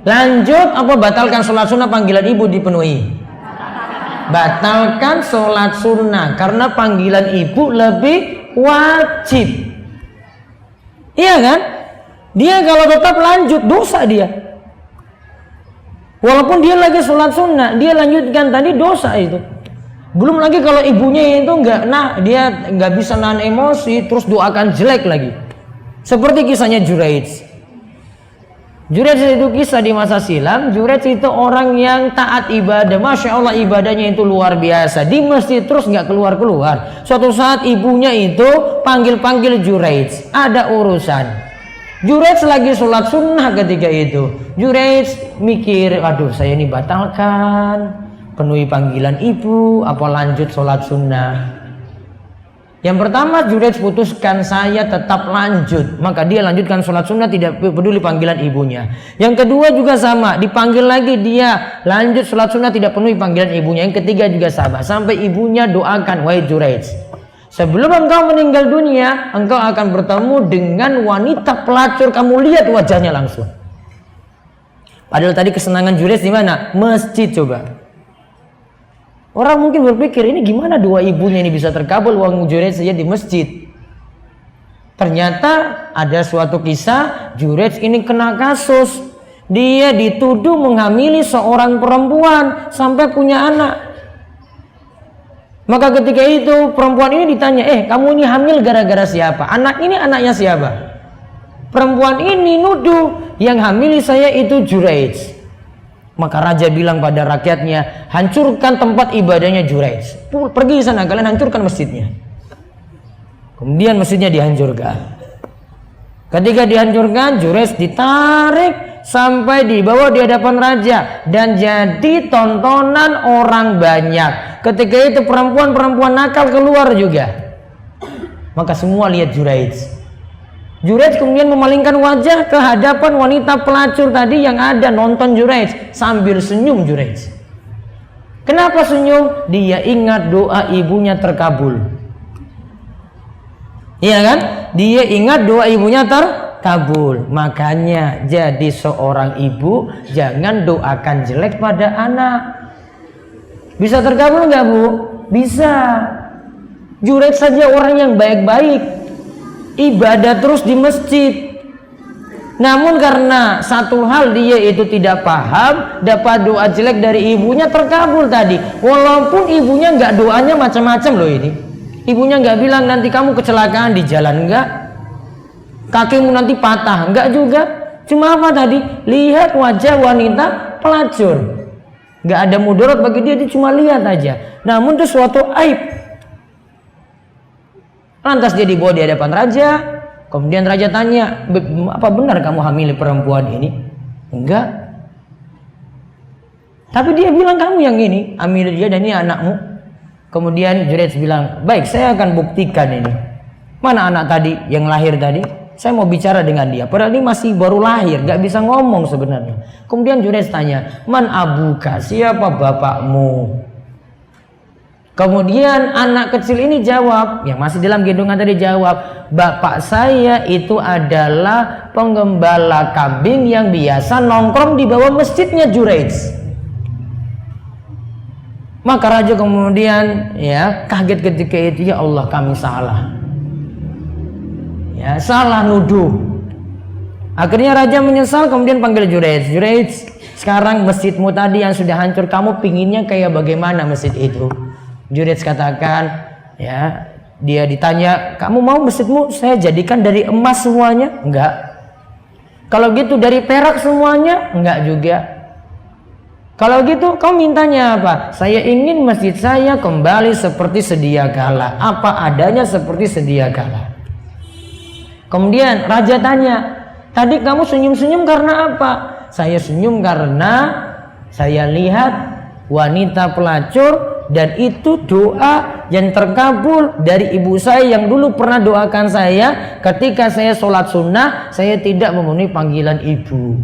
Speaker 2: Lanjut apa batalkan sholat sunnah panggilan ibu dipenuhi? Batalkan sholat sunnah karena panggilan ibu lebih wajib. Iya kan? Dia kalau tetap lanjut dosa dia. Walaupun dia lagi sholat sunnah, dia lanjutkan tadi dosa itu. Belum lagi kalau ibunya itu dia nggak bisa nahan emosi, terus doakan jelek lagi. Seperti kisahnya Juraij. Juraij itu kisah di masa silam. Juraij itu orang yang taat ibadah, masya Allah ibadahnya itu luar biasa. Di masjid terus nggak keluar. Suatu saat ibunya itu panggil Juraij, ada urusan. Juraij lagi sholat sunnah ketika itu. Juraij mikir, aduh saya ini batalkan. Penuhi panggilan ibu, apa lanjut sholat sunnah? Yang pertama Juraij putuskan saya tetap lanjut, maka dia lanjutkan sholat sunnah tidak peduli panggilan ibunya. Yang kedua juga sama, dipanggil lagi dia lanjut sholat sunnah tidak penuhi panggilan ibunya. Yang ketiga juga sama, sampai ibunya doakan, wahai Juraij, sebelum engkau meninggal dunia, engkau akan bertemu dengan wanita pelacur, kamu lihat wajahnya langsung. Padahal tadi kesenangan Juraij di mana? Masjid coba. Orang mungkin berpikir ini gimana dua ibunya ini bisa terkabul uang Juraij saja di masjid. Ternyata ada suatu kisah Juraij ini kena kasus. Dia dituduh menghamili seorang perempuan sampai punya anak. Maka ketika itu perempuan ini ditanya, kamu ini hamil gara-gara siapa? Anak ini anaknya siapa? Perempuan ini nuduh yang hamili saya itu Juraij. Maka raja bilang pada rakyatnya, hancurkan tempat ibadahnya Juraij. Pergi sana, kalian hancurkan masjidnya. Kemudian masjidnya dihancurkan. Ketika dihancurkan, Juraij ditarik sampai dibawa di hadapan raja dan jadi tontonan orang banyak. Ketika itu perempuan-perempuan nakal keluar juga. Maka semua lihat Juraij. Juraij kemudian memalingkan wajah ke hadapan wanita pelacur tadi yang ada nonton Juraij sambil senyum Juraij. Kenapa senyum? Dia ingat doa ibunya terkabul. Iya kan? Dia ingat doa ibunya terkabul. Makanya jadi seorang ibu jangan doakan jelek pada anak. Bisa terkabul nggak Bu? Bisa. Juraij saja orang yang baik-baik, ibadah terus di masjid. Namun karena satu hal dia itu tidak paham, dapat doa jelek dari ibunya terkabul tadi. Walaupun ibunya nggak doanya macam-macam loh ini. Ibunya nggak bilang nanti kamu kecelakaan di jalan, enggak. Kakimu nanti patah, enggak juga. Cuma apa tadi? Lihat wajah wanita pelacur. Nggak ada mudarat bagi dia cuma lihat aja. Namun itu suatu aib. Lantas dia dibawa di hadapan raja. Kemudian raja tanya, apa benar kamu hamil perempuan ini? Enggak. Tapi dia bilang kamu yang ini, hamil dia dan ini anakmu. Kemudian Juraij bilang, baik saya akan buktikan ini. Mana anak tadi yang lahir tadi? Saya mau bicara dengan dia. Padahal ini masih baru lahir, gak bisa ngomong sebenarnya. Kemudian Juraij tanya, man abuka, siapa bapakmu? Kemudian anak kecil ini jawab, yang masih dalam gendongan tadi jawab, bapak saya itu adalah penggembala kambing yang biasa nongkrong di bawah masjidnya Juraij. Maka raja kemudian ya kaget ketika itu, ya Allah kami salah. Ya salah nuduh. Akhirnya raja menyesal kemudian panggil Juraij. Juraij, sekarang masjidmu tadi yang sudah hancur kamu pinginnya kayak bagaimana masjid itu? Juraij katakan, ya dia ditanya, kamu mau masjidmu saya jadikan dari emas semuanya? Enggak. Kalau gitu dari perak semuanya? Enggak juga. Kalau gitu kau mintanya apa? Saya ingin masjid saya kembali seperti sedia kala, apa adanya seperti sedia kala. Kemudian raja tanya, tadi kamu senyum-senyum karena apa? Saya senyum karena saya lihat wanita pelacur dan itu doa yang terkabul dari ibu saya yang dulu pernah doakan saya ketika saya sholat sunnah, saya tidak memenuhi panggilan ibu.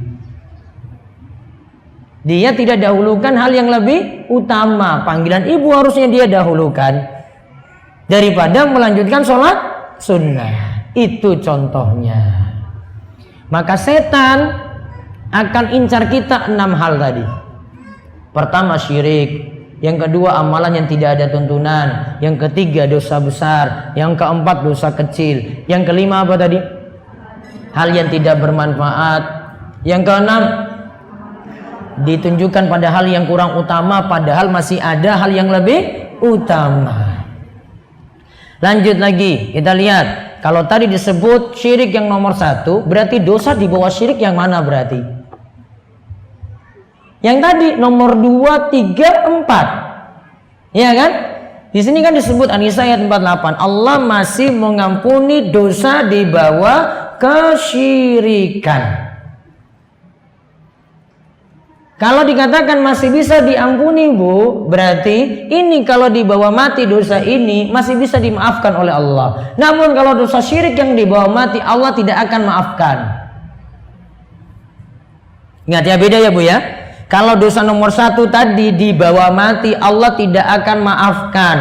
Speaker 2: Dia tidak dahulukan hal yang lebih utama. Panggilan ibu harusnya dia dahulukan daripada melanjutkan sholat sunnah. Itu contohnya. Maka setan akan incar kita 6 hal tadi. Pertama syirik. Yang kedua amalan yang tidak ada tuntunan. Yang ketiga dosa besar. Yang keempat dosa kecil. Yang kelima apa tadi? Hal yang tidak bermanfaat. Yang keenam ditunjukkan pada hal yang kurang utama padahal masih ada hal yang lebih utama. Lanjut lagi kita lihat, kalau tadi disebut syirik yang nomor 1, berarti dosa di bawah syirik yang mana berarti? Yang tadi nomor 2, 3, 4, ya kan? Di sini kan disebut An-Nisa ayat 48, Allah masih mengampuni dosa di bawah kesyirikan. Kalau dikatakan masih bisa diampuni Bu, berarti ini kalau dibawa mati dosa ini masih bisa dimaafkan oleh Allah. Namun kalau dosa syirik yang dibawa mati Allah tidak akan maafkan. Ingat ya, beda ya Bu ya. Kalau dosa nomor 1 tadi dibawa mati Allah tidak akan maafkan.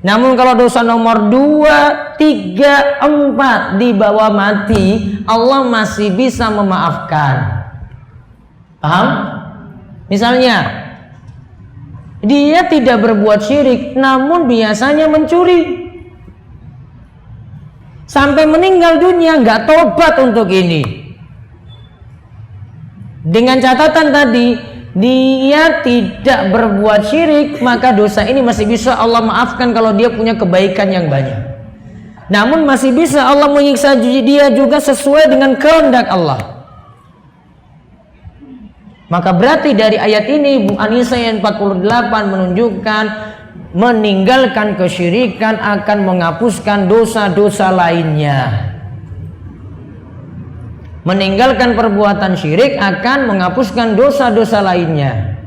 Speaker 2: Namun kalau dosa nomor 2, 3, 4 dibawa mati Allah masih bisa memaafkan. Paham? Misalnya dia tidak berbuat syirik namun biasanya mencuri sampai meninggal dunia nggak tobat untuk ini, dengan catatan tadi dia tidak berbuat syirik maka dosa ini masih bisa Allah maafkan kalau dia punya kebaikan yang banyak. Namun masih bisa Allah menyiksa dia juga sesuai dengan kehendak Allah. Maka berarti dari ayat ini An-Nisa ayat 48 menunjukkan meninggalkan kesyirikan akan menghapuskan dosa-dosa lainnya. Meninggalkan perbuatan syirik akan menghapuskan dosa-dosa lainnya.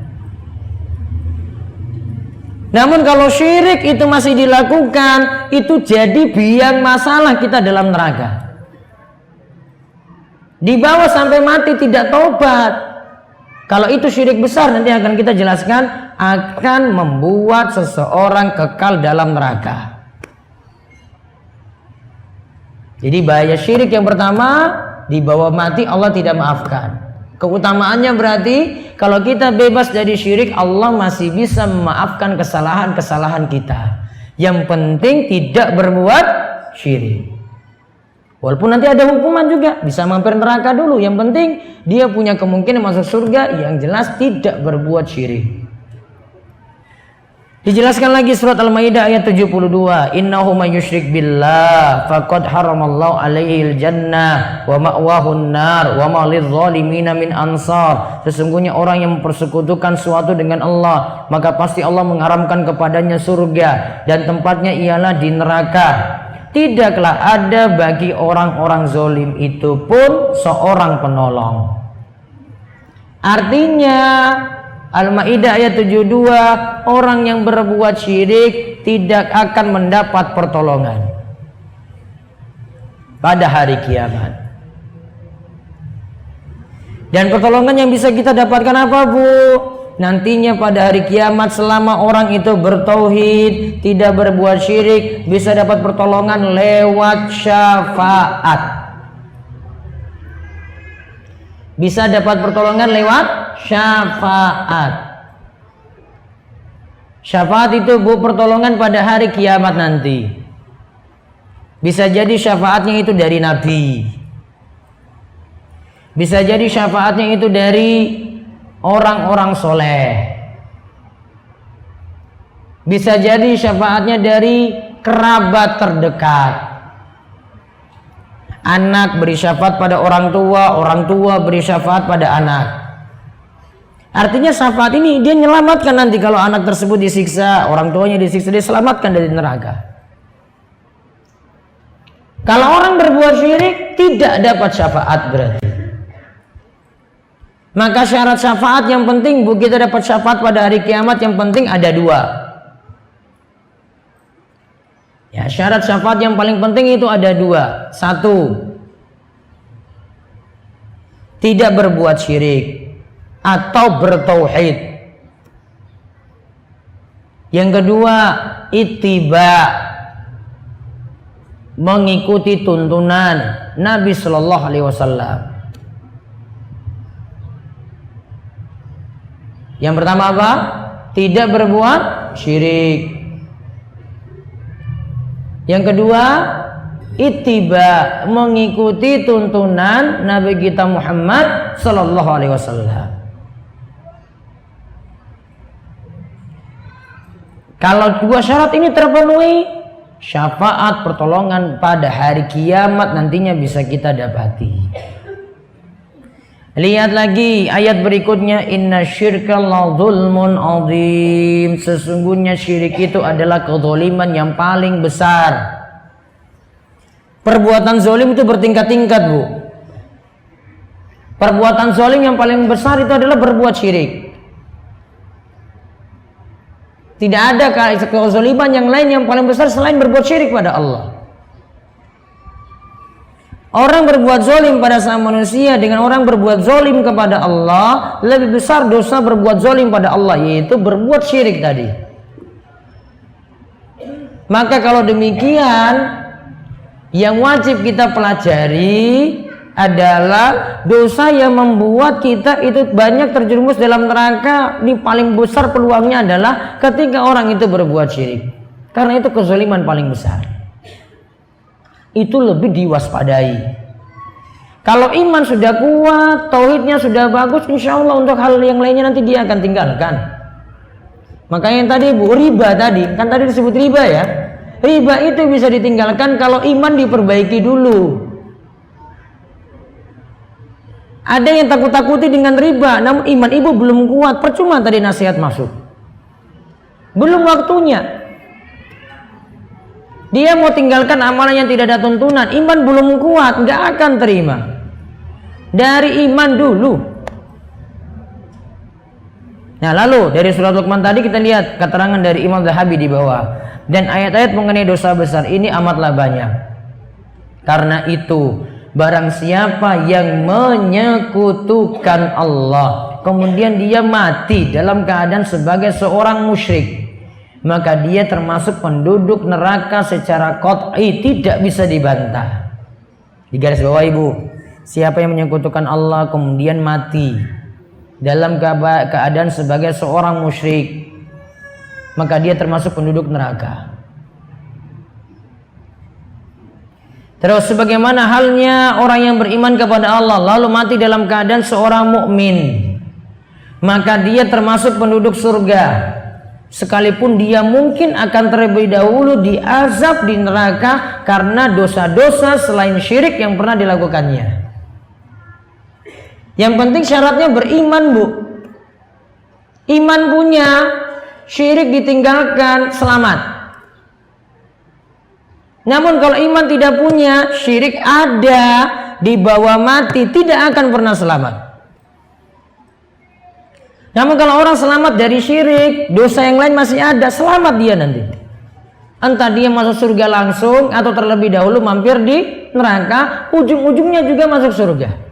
Speaker 2: Namun kalau syirik itu masih dilakukan, itu jadi biang masalah kita dalam neraka. Dibawa sampai mati tidak tobat. Kalau itu syirik besar nanti akan kita jelaskan akan membuat seseorang kekal dalam neraka. Jadi bahaya syirik yang pertama, dibawa mati Allah tidak maafkan. Keutamaannya berarti kalau kita bebas dari syirik Allah masih bisa memaafkan kesalahan-kesalahan kita. Yang penting tidak berbuat syirik. Walaupun nanti ada hukuman juga, bisa mampir neraka dulu. Yang penting dia punya kemungkinan masuk surga, yang jelas tidak berbuat syirik. Dijelaskan lagi surat Al-Maidah ayat 72, innahu may yusyrik billah faqad haramallahu alaihil jannah wa ma'wahun nar wa ma lidh-dhalimina min ansar. Sesungguhnya orang yang mempersekutukan suatu dengan Allah, maka pasti Allah mengharamkan kepadanya surga dan tempatnya ialah di neraka. Tidaklah ada bagi orang-orang zalim itu pun seorang penolong. Artinya Al-Maidah ayat 72, orang yang berbuat syirik tidak akan mendapat pertolongan pada hari kiamat. Dan pertolongan yang bisa kita dapatkan apa, Bu? Nantinya pada hari kiamat selama orang itu bertauhid, tidak berbuat syirik, bisa dapat pertolongan lewat syafaat. Bisa dapat pertolongan lewat syafaat. Syafaat itu, Bu, pertolongan pada hari kiamat nanti. Bisa jadi syafaatnya itu dari Nabi. Bisa jadi syafaatnya itu dari orang-orang soleh. Bisa jadi syafaatnya dari kerabat terdekat. Anak beri syafaat pada orang tua beri syafaat pada anak. Artinya syafaat ini dia menyelamatkan nanti kalau anak tersebut disiksa, orang tuanya disiksa, dia selamatkan dari neraka. Kalau orang berbuat syirik tidak dapat syafaat berarti. Maka syarat syafaat yang penting, Bu, kita dapat syafaat pada hari kiamat yang penting ada dua. Ya, syarat syafaat yang paling penting itu ada dua. Satu, tidak berbuat syirik atau bertauhid. Yang kedua, ittiba, mengikuti tuntunan Nabi Sallallahu Alaihi Wasallam. Yang pertama apa? Tidak berbuat syirik. Yang kedua, ittiba, mengikuti tuntunan Nabi kita Muhammad Sallallahu Alaihi Wasallam. Kalau dua syarat ini terpenuhi, syafaat pertolongan pada hari kiamat nantinya bisa kita dapati. Lihat lagi ayat berikutnya, inna syirka la dzulmun adzim. Sesungguhnya syirik itu adalah kezaliman yang paling besar. Perbuatan zalim itu bertingkat-tingkat, Bu. Perbuatan zalim yang paling besar itu adalah berbuat syirik. Tidak ada kezaliman yang lain yang paling besar selain berbuat syirik pada Allah. Orang berbuat zalim pada sama manusia dengan orang berbuat zalim kepada Allah, lebih besar dosa berbuat zalim pada Allah, yaitu berbuat syirik tadi. Maka kalau demikian, yang wajib kita pelajari adalah dosa yang membuat kita itu banyak terjerumus dalam neraka. Ini paling besar peluangnya adalah ketika orang itu berbuat syirik. Karena itu kezaliman paling besar. Itu lebih diwaspadai. Kalau iman sudah kuat, tauhidnya sudah bagus, insya Allah untuk hal yang lainnya nanti dia akan tinggalkan. Makanya yang tadi, Bu, riba tadi, kan tadi disebut riba ya. Riba itu bisa ditinggalkan kalau iman diperbaiki dulu. Ada yang takut-takuti dengan riba, namun iman ibu belum kuat, percuma tadi nasihat masuk. Belum waktunya. Dia mau tinggalkan amalan yang tidak ada tuntunan, iman belum kuat, nggak akan terima. Dari iman dulu. Nah, lalu dari surat Luqman tadi kita lihat keterangan dari Imam Zahabi di bawah. Dan ayat-ayat mengenai dosa besar ini amatlah banyak. Karena itu, barang siapa yang menyekutukan Allah, kemudian dia mati dalam keadaan sebagai seorang musyrik, maka dia termasuk penduduk neraka secara qat'i, tidak bisa dibantah. Di garis bawah, Ibu, siapa yang menyekutukan Allah kemudian mati dalam keadaan sebagai seorang musyrik, maka dia termasuk penduduk neraka. Terus sebagaimana halnya orang yang beriman kepada Allah lalu mati dalam keadaan seorang mukmin, maka dia termasuk penduduk surga. sekalipun dia mungkin akan terlebih dahulu diazab di neraka karena dosa-dosa selain syirik yang pernah dilakukannya. Yang penting syaratnya beriman, Bu. Iman punya, syirik ditinggalkan, selamat. Namun kalau iman tidak punya, syirik ada, dibawa mati, tidak akan pernah selamat. Namun kalau orang selamat dari syirik, dosa yang lain masih ada, selamat dia nanti. Entah dia masuk surga langsung atau terlebih dahulu mampir di neraka, ujung-ujungnya juga masuk surga.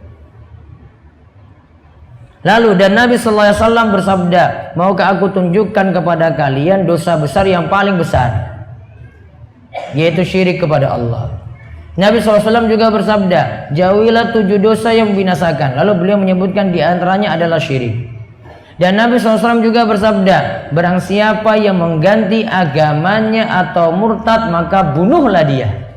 Speaker 2: Lalu dan Nabi sallallahu alaihi wasallam bersabda, "Maukah aku tunjukkan kepada kalian dosa besar yang paling besar, yaitu syirik kepada Allah?" Nabi SAW juga bersabda, "Jauhilah 7 dosa yang membinasakan." Lalu beliau menyebutkan di antaranya adalah syirik. Dan Nabi SAW juga bersabda, "Barang siapa yang mengganti agamanya atau murtad, maka bunuhlah dia."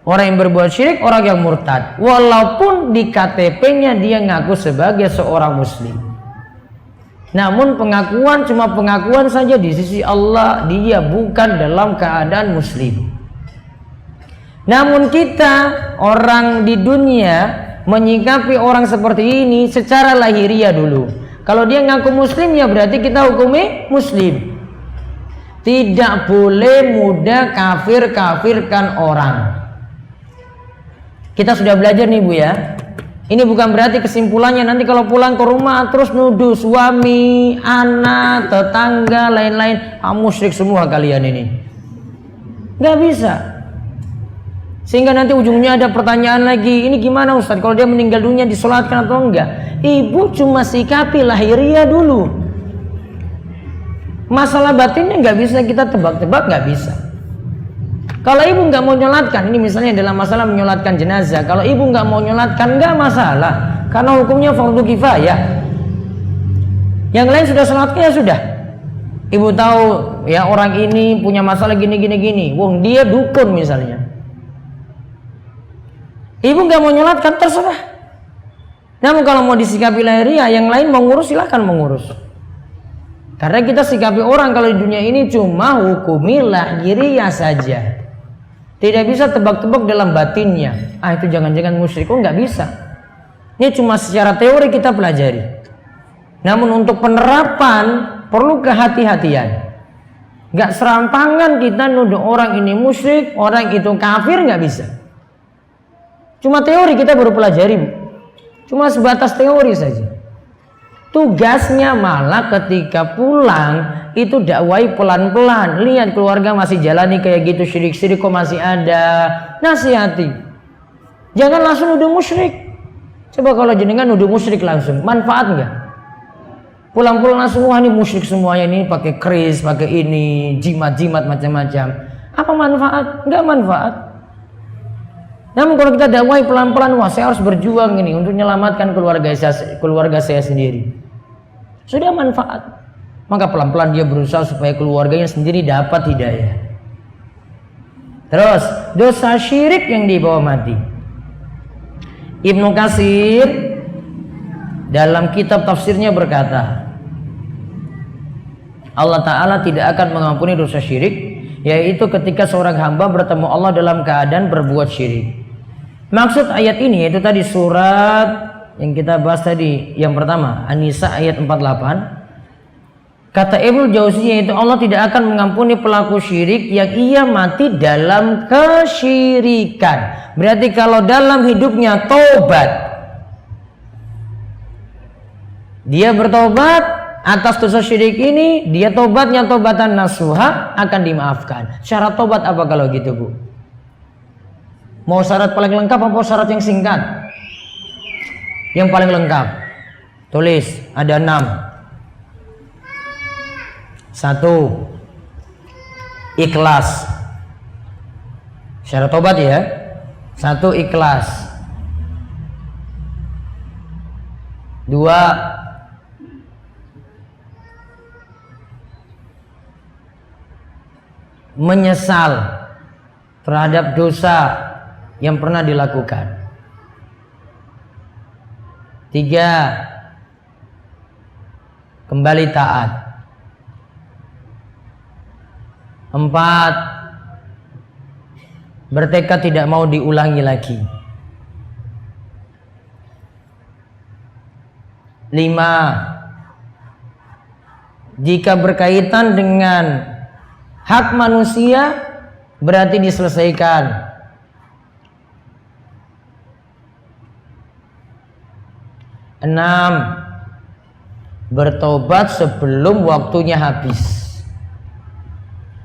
Speaker 2: Orang yang berbuat syirik, orang yang murtad, walaupun di KTP-nya dia ngaku sebagai seorang muslim. Namun pengakuan cuma pengakuan saja, di sisi Allah dia bukan dalam keadaan muslim. Namun kita orang di dunia menyikapi orang seperti ini secara lahiriah dulu. Kalau dia ngaku muslim, ya berarti kita hukumi muslim. Tidak boleh mudah kafir-kafirkan orang. Kita sudah belajar nih, Bu, ya. Ini bukan berarti kesimpulannya nanti kalau pulang ke rumah terus nuduh suami, anak, tetangga, lain-lain, musyrik semua kalian ini. Gak bisa. Sehingga nanti ujungnya ada pertanyaan lagi, ini gimana Ustaz kalau dia meninggal dunia disolatkan atau enggak? Ibu cuma sikapi lahiriah dulu. Masalah batinnya nggak bisa kita tebak-tebak, nggak bisa. Kalau ibu nggak mau nyolatkan, ini misalnya dalam masalah menyolatkan jenazah, kalau ibu nggak mau nyolatkan nggak masalah, karena hukumnya fardu kifayah. Yang lain sudah sholatkan ya sudah. Ibu tahu ya orang ini punya masalah gini. Wong dia dukun misalnya. Ibu nggak mau nyolatkan, terserah. Namun kalau mau disikapi lahiriah, yang lain mau ngurus silahkan mengurus. Karena kita sikapi orang kalau di dunia ini cuma hukumi lahiriah saja. Tidak bisa tebak-tebak dalam batinnya. Itu jangan-jangan musyrik. Nggak bisa. Ini cuma secara teori kita pelajari. Namun untuk penerapan perlu kehati-hatian. Nggak serampangan kita nuduh orang ini musyrik, orang itu kafir, nggak bisa. Cuma teori kita baru pelajari, Bu. Cuma sebatas teori saja. Tugasnya malah ketika pulang itu dakwai pelan-pelan. Lihat keluarga masih jalani kayak gitu, syirik-syirik kok masih ada, nasihati. Jangan langsung nuduh musyrik. Coba kalau jenengan nuduh musyrik langsung, manfaat nggak? Pulang-pulang langsung, wah ini musyrik semuanya, ini pakai keris, pakai ini, jimat-jimat macam-macam. Apa manfaat? Nggak manfaat. Namun kalau kita dakwai pelan-pelan, wah saya harus berjuang ini untuk menyelamatkan keluarga saya sendiri. Sudah manfaat. Maka pelan-pelan dia berusaha supaya keluarganya sendiri dapat hidayah. Terus dosa syirik yang dibawa mati. Ibnu Katsir dalam kitab tafsirnya berkata, Allah Ta'ala tidak akan mengampuni dosa syirik, yaitu ketika seorang hamba bertemu Allah dalam keadaan berbuat syirik. Maksud ayat ini yaitu tadi surat yang kita bahas tadi yang pertama, An-Nisa ayat 48. Kata Ibnu Jauziyah itu Allah tidak akan mengampuni pelaku syirik yang ia mati dalam kesyirikan. Berarti kalau dalam hidupnya tobat, dia bertobat atas dosa syirik ini, dia tobatnya tobatan nasuha, akan dimaafkan. Syarat tobat apa kalau gitu, Bu? Mau syarat paling lengkap apa syarat yang singkat? Yang paling lengkap. Tulis, ada 6. 1. Ikhlas. Syarat tobat ya. 1. Ikhlas. 2. Menyesal terhadap dosa yang pernah dilakukan. 3. Kembali taat. 4, bertekad tidak mau diulangi lagi. 5, jika berkaitan dengan hak manusia berarti diselesaikan. 6, bertobat sebelum waktunya habis.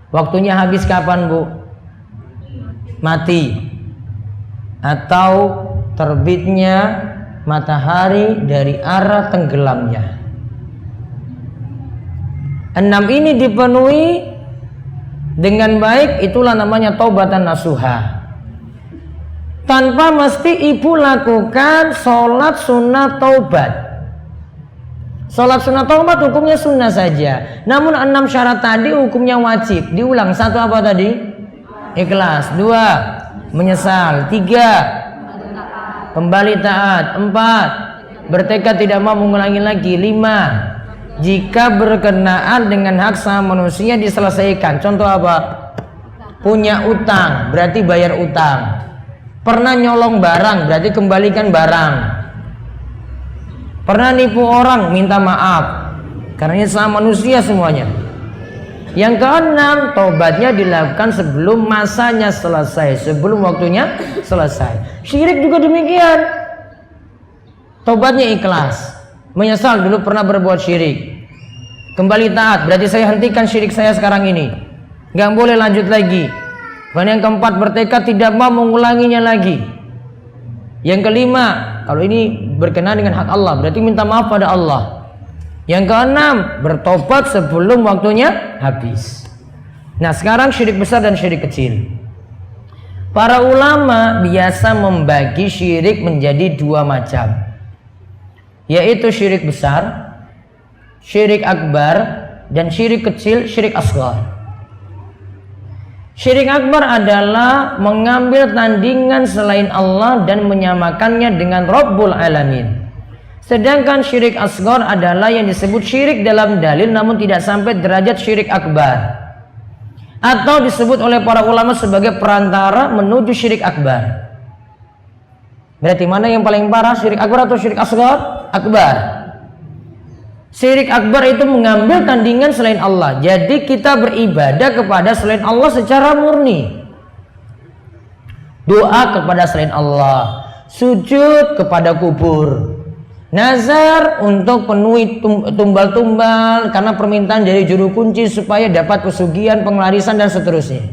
Speaker 2: Waktunya habis kapan, Bu? Mati atau terbitnya matahari dari arah tenggelamnya. 6 ini dipenuhi dengan baik, itulah namanya taubatan nasuha. Tanpa mesti ibu lakukan sholat sunnah taubat. Sholat sunnah taubat hukumnya sunnah saja. Namun 6 syarat tadi hukumnya wajib. Diulang. 1 apa tadi? Ikhlas. 2, menyesal. 3, kembali taat. 4, bertekad tidak mau mengulangi lagi. 5, jika berkenaan dengan hak sama manusia diselesaikan. Contoh apa? Punya utang, berarti bayar utang. Pernah nyolong barang, berarti kembalikan barang. Pernah nipu orang, minta maaf. Karena ini sama manusia semuanya. Yang ke-6, tobatnya dilakukan sebelum masanya selesai, sebelum waktunya selesai. Syirik juga demikian. Tobatnya ikhlas. Menyesal dulu pernah berbuat syirik. Kembali taat, berarti saya hentikan syirik saya sekarang ini. Gak boleh lanjut lagi. Dan yang ke-4, bertekad tidak mau mengulanginya lagi. Yang ke-5, kalau ini berkenaan dengan hak Allah, berarti minta maaf pada Allah. Yang ke-6, bertobat sebelum waktunya habis. Nah, sekarang syirik besar dan syirik kecil. Para ulama biasa membagi syirik menjadi 2 macam, yaitu syirik besar, syirik akbar, dan syirik kecil, syirik asghar. Syirik akbar adalah mengambil tandingan selain Allah dan menyamakannya dengan Rabbul Alamin. Sedangkan syirik asghar adalah yang disebut syirik dalam dalil namun tidak sampai derajat syirik akbar, atau disebut oleh para ulama sebagai perantara menuju syirik akbar. Berarti mana yang paling parah, syirik akbar atau syirik asghar? Akbar. Syirik akbar itu mengambil tandingan selain Allah. Jadi kita beribadah kepada selain Allah secara murni. Doa kepada selain Allah, sujud kepada kubur, nazar untuk penuhi tumbal-tumbal karena permintaan dari juru kunci supaya dapat pesugihan, penglarisan dan seterusnya.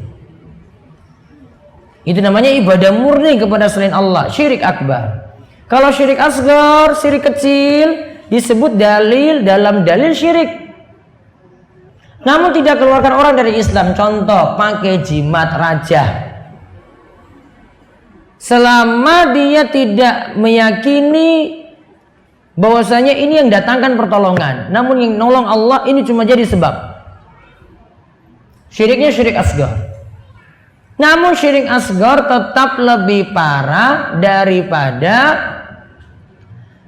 Speaker 2: Itu namanya ibadah murni kepada selain Allah, syirik akbar. Kalau syirik asghar, syirik kecil, disebut dalil dalam dalil syirik, namun tidak keluarkan orang dari Islam. Contoh, pakai jimat raja. Selama dia tidak meyakini bahwasanya ini yang datangkan pertolongan, namun yang nolong Allah ini cuma jadi sebab, syiriknya syirik asghar. Namun syirik asghar tetap lebih parah daripada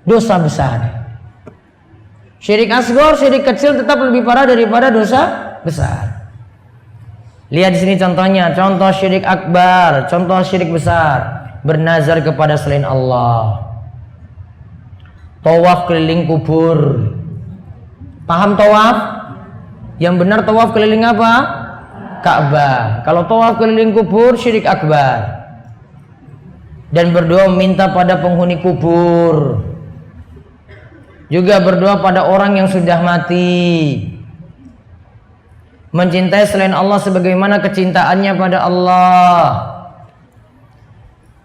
Speaker 2: dosa besar. Syirik asghar, syirik kecil tetap lebih parah daripada dosa besar. Lihat di sini contohnya, contoh syirik akbar, contoh syirik besar, bernazar kepada selain Allah, tawaf keliling kubur. Paham tawaf? Yang benar tawaf keliling apa? Ka'bah. Kalau tawaf keliling kubur, syirik akbar. Dan berdoa minta pada penghuni kubur. Juga berdoa pada orang yang sudah mati. Mencintai selain Allah sebagaimana kecintaannya pada Allah.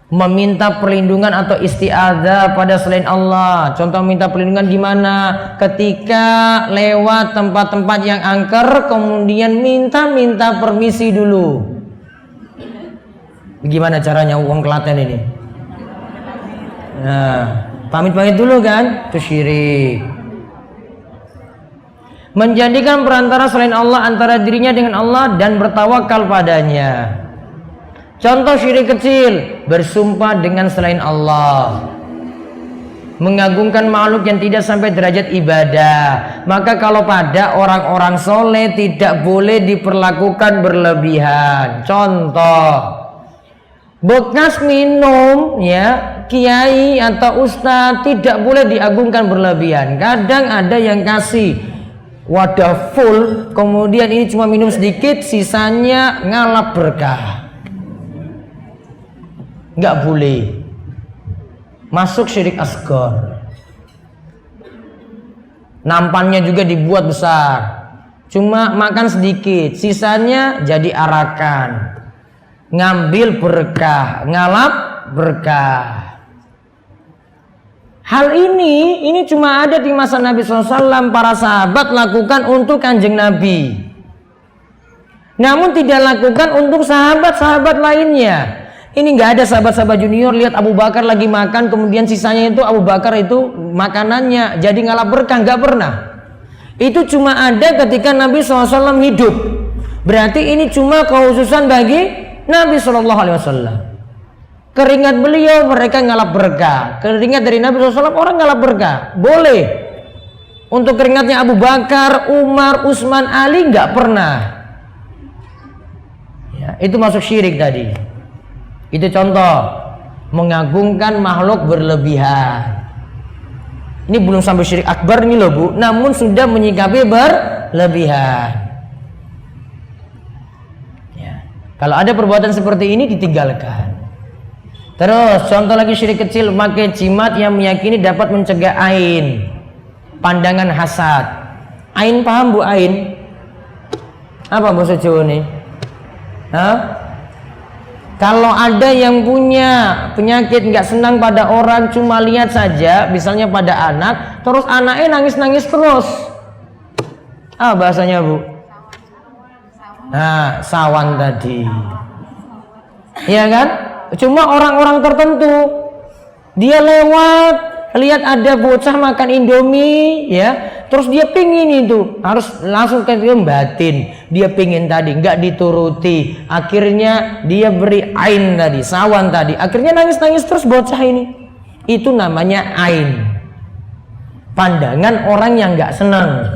Speaker 2: Meminta perlindungan atau isti'adzah pada selain Allah. Contoh minta perlindungan gimana? Ketika lewat tempat-tempat yang angker, kemudian minta permisi dulu. Gimana caranya uang Klaten ini? Nah, pamit-pamit dulu kan? Itu syirik. Menjadikan perantara selain Allah antara dirinya dengan Allah dan bertawakal padanya. Contoh syirik kecil, bersumpah dengan selain Allah. mengagungkan makhluk yang tidak sampai derajat ibadah. Maka kalau pada orang-orang soleh tidak boleh diperlakukan berlebihan. Contoh, bekas minum ya kiai atau ustadz tidak boleh diagungkan berlebihan. Kadang ada yang kasih wadah full, kemudian ini cuma minum sedikit, sisanya ngalap berkah. Nggak boleh, masuk syirik asghar. Nampannya juga dibuat besar, cuma makan sedikit, sisanya jadi arakan, ngambil berkah, ngalap berkah. Hal ini cuma ada di masa Nabi SAW, para sahabat lakukan untuk kanjeng Nabi, namun tidak lakukan untuk sahabat-sahabat lainnya. Ini nggak ada sahabat-sahabat junior lihat Abu Bakar lagi makan, kemudian sisanya itu Abu Bakar itu makanannya jadi ngalap berkah, nggak pernah. Itu cuma ada ketika Nabi SAW hidup. Berarti ini cuma kekhususan bagi Nabi SAW. Keringat beliau mereka ngalap berkah, keringat dari Nabi SAW orang ngalap berkah, boleh. Untuk keringatnya Abu Bakar, Umar, Utsman, Ali nggak pernah. Ya, itu masuk syirik tadi. Itu contoh mengagungkan makhluk berlebihan. Ini belum sampai syirik akbar nih loh Bu, namun sudah menyikapi berlebihan. Ya. Kalau ada perbuatan seperti ini ditinggalkan. Terus contoh lagi syirik kecil, memakai jimat yang meyakini dapat mencegah ain, pandangan hasad. Ain paham Bu ain? Apa bahasa Jawa nih? Hah? Kalau ada yang punya penyakit nggak senang pada orang, cuma lihat saja, misalnya pada anak, terus anaknya nangis-nangis terus. Ah bahasanya Bu? Nah, sawan tadi. Iya kan? Cuma orang-orang tertentu dia lewat lihat ada bocah makan Indomie ya, terus dia pingin itu, harus langsung ke batin, dia pingin tadi nggak dituruti, akhirnya dia beri ain tadi, sawan tadi, akhirnya nangis-nangis terus bocah ini. Itu namanya ain, pandangan orang yang nggak senang.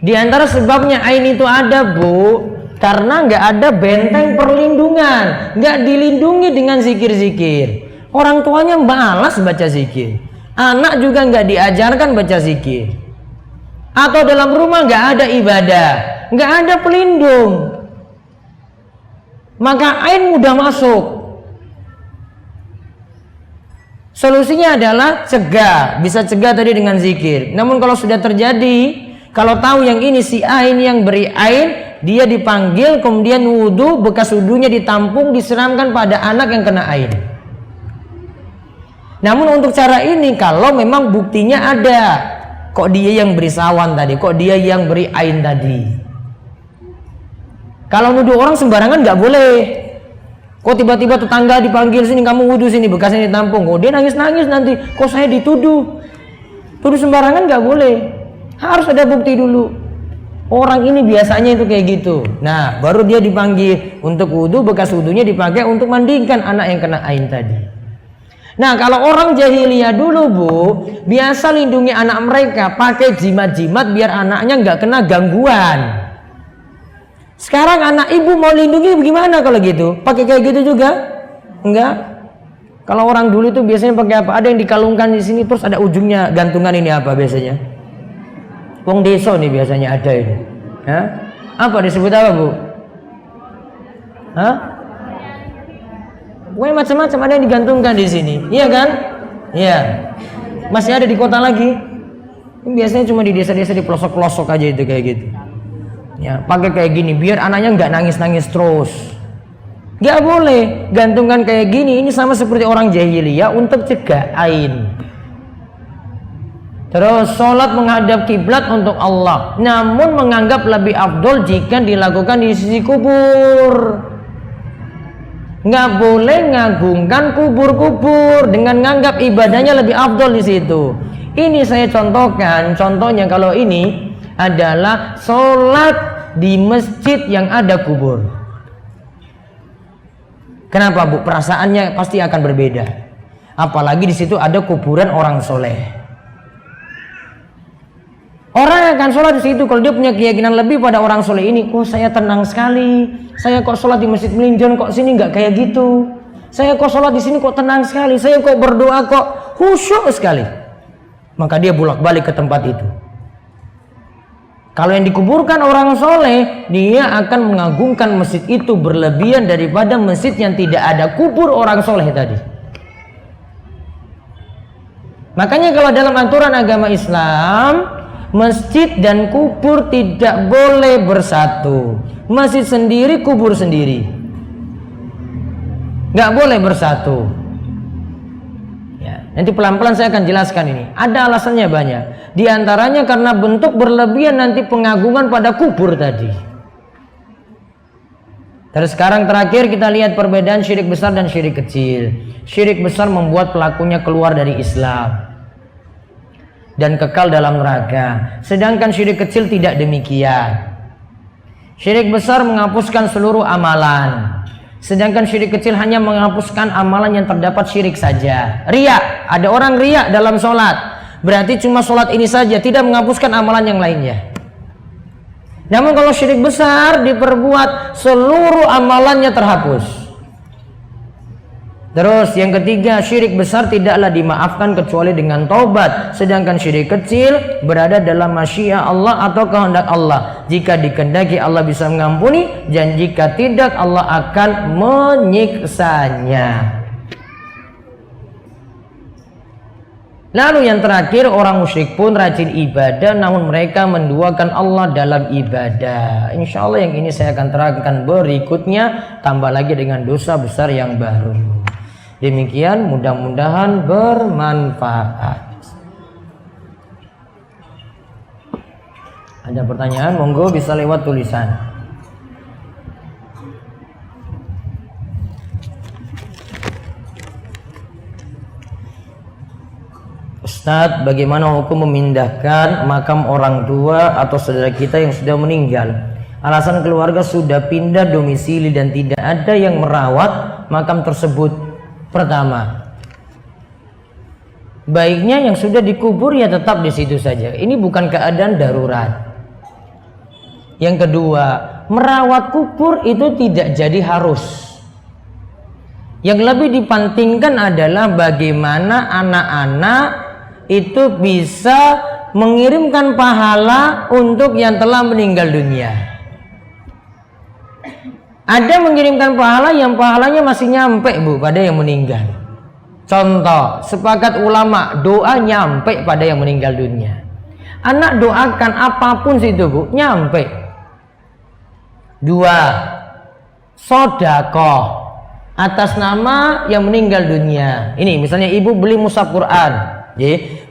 Speaker 2: Di antara sebabnya ain itu ada Bu, karena nggak ada benteng perlindungan, nggak dilindungi dengan zikir-zikir. Orang tuanya malas baca zikir, anak juga nggak diajarkan baca zikir, atau dalam rumah nggak ada ibadah, nggak ada pelindung, maka ain mudah masuk. Solusinya adalah cegah, bisa cegah tadi dengan zikir. Namun kalau sudah terjadi, kalau tahu yang ini si ain yang beri ain, dia dipanggil, kemudian wudhu, bekas wudhunya ditampung, disiramkan pada anak yang kena ain. Namun untuk cara ini kalau memang buktinya ada, kok dia yang beri sawan tadi, kok dia yang beri ain tadi. Kalau nuduh orang sembarangan nggak boleh. Kok tiba-tiba tetangga dipanggil, sini kamu wudhu sini, bekasnya ditampung, kok dia nangis-nangis nanti, kok saya dituduh. Tuduh sembarangan nggak boleh, harus ada bukti dulu. Orang ini biasanya itu kayak gitu. Nah, baru dia dipanggil untuk wudhu, bekas wudhunya dipakai untuk mandikan anak yang kena ain tadi. Nah, kalau orang jahiliyah dulu Bu, biasa lindungi anak mereka pakai jimat-jimat biar anaknya nggak kena gangguan. Sekarang anak ibu mau lindungi bagaimana kalau gitu? Pakai kayak gitu juga? Enggak. Kalau orang dulu itu biasanya pakai apa? Ada yang dikalungkan di sini, terus ada ujungnya gantungan ini apa biasanya? Wong desa nih biasanya ada ini. Hah? Apa disebut apa Bu? Hah? Pokoknya macam-macam ada yang digantungkan di sini, iya kan? Iya. Masih ada di kota lagi. Ini biasanya cuma di desa-desa di pelosok-pelosok aja itu kayak gitu. Ya, pakai kayak gini biar anaknya nggak nangis-nangis terus. Nggak boleh gantungan kayak gini. Ini sama seperti orang jahiliyah untuk cegah ain. Terus sholat menghadap kiblat untuk Allah, namun menganggap lebih afdol jika dilakukan di sisi kubur. Nggak boleh ngagungkan kubur-kubur dengan nganggap ibadahnya lebih afdol di situ. Ini saya contohkan, contohnya kalau ini adalah sholat di masjid yang ada kubur. Kenapa Bu? Perasaannya pasti akan berbeda. Apalagi di situ ada kuburan orang soleh. Orang akan sholat di situ kalau dia punya keyakinan lebih pada orang soleh ini. Oh, saya tenang sekali. Saya kok sholat di Masjid Melinjon kok sini nggak kayak gitu. Saya kok sholat di sini kok tenang sekali. Saya kok berdoa kok khusyuk sekali. Maka dia bolak-balik ke tempat itu. Kalau yang dikuburkan orang soleh, dia akan mengagungkan masjid itu berlebihan daripada masjid yang tidak ada kubur orang soleh tadi. Makanya kalau dalam aturan agama Islam, masjid dan kubur tidak boleh bersatu. Masjid sendiri, kubur sendiri. Nggak boleh bersatu. Ya, nanti pelan-pelan saya akan jelaskan ini. Ada alasannya banyak. Di antaranya karena bentuk berlebihan nanti pengagungan pada kubur tadi. Terus sekarang terakhir kita lihat perbedaan syirik besar dan syirik kecil. Syirik besar membuat pelakunya keluar dari Islam dan kekal dalam neraka. Sedangkan syirik kecil tidak demikian. Syirik besar menghapuskan seluruh amalan. Sedangkan syirik kecil hanya menghapuskan amalan yang terdapat syirik saja. Riya, ada orang riya dalam sholat. Berarti cuma sholat ini saja, tidak menghapuskan amalan yang lainnya. Namun kalau syirik besar diperbuat, seluruh amalannya terhapus. Terus yang ketiga, syirik besar tidaklah dimaafkan kecuali dengan taubat. Sedangkan syirik kecil berada dalam masyiah Allah atau kehendak Allah. Jika dikehendaki Allah bisa mengampuni, dan jika tidak Allah akan menyiksanya. Lalu yang terakhir, orang musyrik pun rajin ibadah namun mereka menduakan Allah dalam ibadah. Insya Allah yang ini saya akan terangkan berikutnya, tambah lagi dengan dosa besar yang baru. Demikian, mudah-mudahan bermanfaat. Ada pertanyaan? Monggo bisa lewat tulisan. Ustadz, bagaimana hukum memindahkan makam orang tua atau saudara kita yang sudah meninggal? Alasan keluarga sudah pindah domisili dan tidak ada yang merawat makam tersebut. Pertama, baiknya yang sudah dikubur ya tetap di situ saja. Ini bukan keadaan darurat. Yang kedua, merawat kubur itu tidak jadi harus. Yang lebih dipentingkan adalah bagaimana anak-anak itu bisa mengirimkan pahala untuk yang telah meninggal dunia. Ada mengirimkan pahala yang pahalanya masih nyampe pada yang meninggal. Contoh, sepakat ulama, doa nyampe pada yang meninggal dunia. Anak doakan apapun situ nyampe. Dua, sodakoh atas nama yang meninggal dunia. Ini misalnya ibu beli mushaf Quran,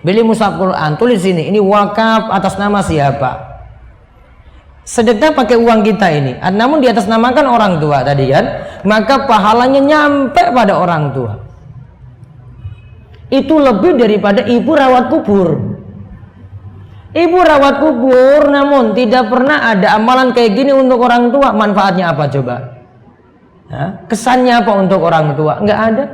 Speaker 2: beli mushaf Quran, tulis ini wakaf atas nama siapa. Sedekah pakai uang kita ini, namun di atas namakan orang tua tadi kan, maka pahalanya nyampe pada orang tua. Itu lebih daripada ibu rawat kubur. Ibu rawat kubur namun tidak pernah ada amalan kayak gini untuk orang tua. Manfaatnya apa coba? Kesannya apa untuk orang tua? Nggak ada.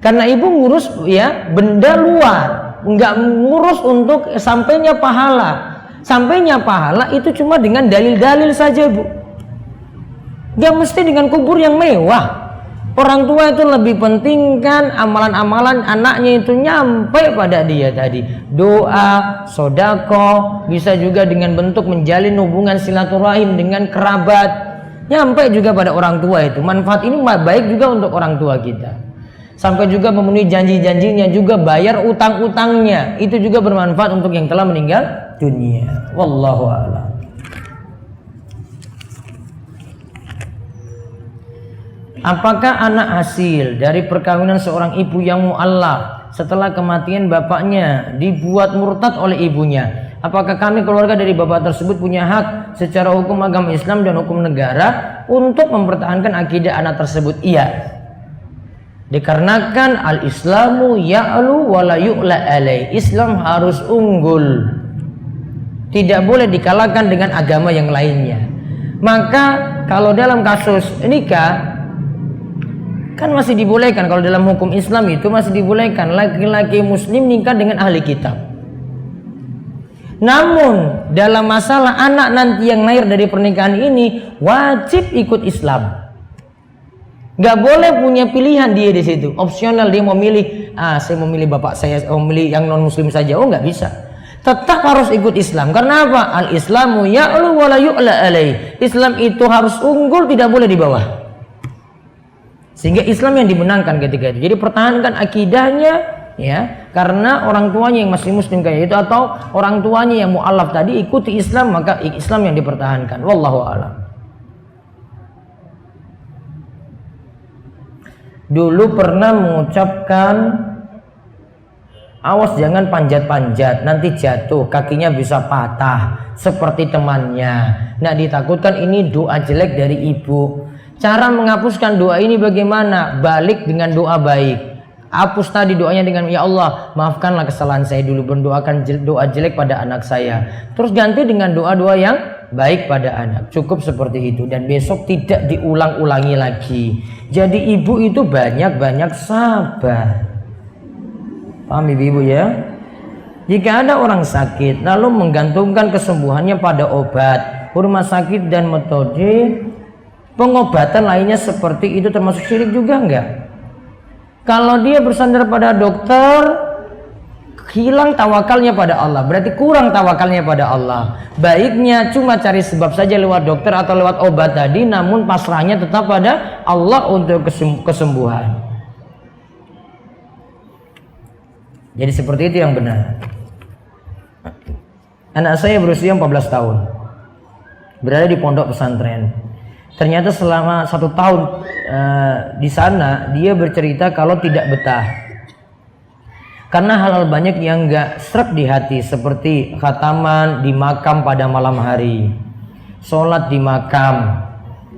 Speaker 2: Karena ibu ngurus ya benda luar, nggak ngurus untuk sampainya pahala. Sampainya pahala itu cuma dengan dalil-dalil saja, Bu. Gak mesti dengan kubur yang mewah. Orang tua itu lebih pentingkan amalan-amalan anaknya itu nyampe pada dia tadi. Doa, sodako, bisa juga dengan bentuk menjalin hubungan silaturahim dengan kerabat. Nyampe juga pada orang tua itu. Manfaat ini baik juga untuk orang tua kita. Sampai juga memenuhi janji-janjinya, juga bayar utang-utangnya. Itu juga bermanfaat untuk yang telah meninggal dunia. Wallahu a'lam. Apakah anak hasil dari perkawinan seorang ibu yang mu'allaq setelah kematian bapaknya dibuat murtad oleh ibunya? Apakah kami keluarga dari bapak tersebut punya hak secara hukum agama Islam dan hukum negara untuk mempertahankan akidah anak tersebut? Iya. Dikarenakan al-Islamu ya'lu wa la yu'la alaih. Islam harus unggul, tidak boleh dikalahkan dengan agama yang lainnya. Maka kalau dalam kasus nikah, Kan masih dibolehkan, kalau dalam hukum Islam itu masih dibolehkan laki-laki muslim nikah dengan ahli kitab. Namun dalam masalah anak nanti yang lahir dari pernikahan ini wajib ikut Islam. Gak boleh punya pilihan dia di situ, opsional dia mau milih, saya mau milih bapak saya, mau milih yang non muslim saja. Oh, nggak bisa. Tetap harus ikut Islam. Karena apa? Al Islamu ya'lu wa la yu'la alaih. Islam itu harus unggul, tidak boleh di bawah. Sehingga Islam yang dimenangkan ketika itu. Jadi pertahankan akidahnya, ya, karena orang tuanya yang masih muslim kayak itu atau orang tuanya yang mu'alaf tadi ikuti Islam, maka Islam yang dipertahankan. Wallahu a'lam. Dulu pernah mengucapkan, awas jangan panjat-panjat, nanti jatuh, kakinya bisa patah seperti temannya. Nah, ditakutkan ini doa jelek dari ibu. Cara menghapuskan doa ini bagaimana? Balik dengan doa baik. Hapus tadi doanya dengan, ya Allah maafkanlah kesalahan saya dulu, mendoakan doa jelek pada anak saya. Terus ganti dengan doa-doa yang baik pada anak. Cukup seperti itu, dan besok tidak diulang-ulangi lagi. Jadi ibu itu banyak-banyak sabar. Paham ibu ya? Jika ada orang sakit lalu menggantungkan kesembuhannya pada obat, rumah sakit dan metode pengobatan lainnya seperti itu termasuk syirik juga enggak? Kalau dia bersandar pada dokter, hilang tawakalnya pada Allah, berarti kurang tawakalnya pada Allah. Baiknya cuma cari sebab saja lewat dokter atau lewat obat tadi, namun pasrahnya tetap pada Allah untuk kesembuhan. Jadi seperti itu yang benar. Anak saya berusia 14 tahun, berada di pondok pesantren. Ternyata selama 1 tahun di sana dia bercerita kalau tidak betah karena hal-hal banyak yang gak srek di hati, seperti khataman di makam pada malam hari, sholat di makam,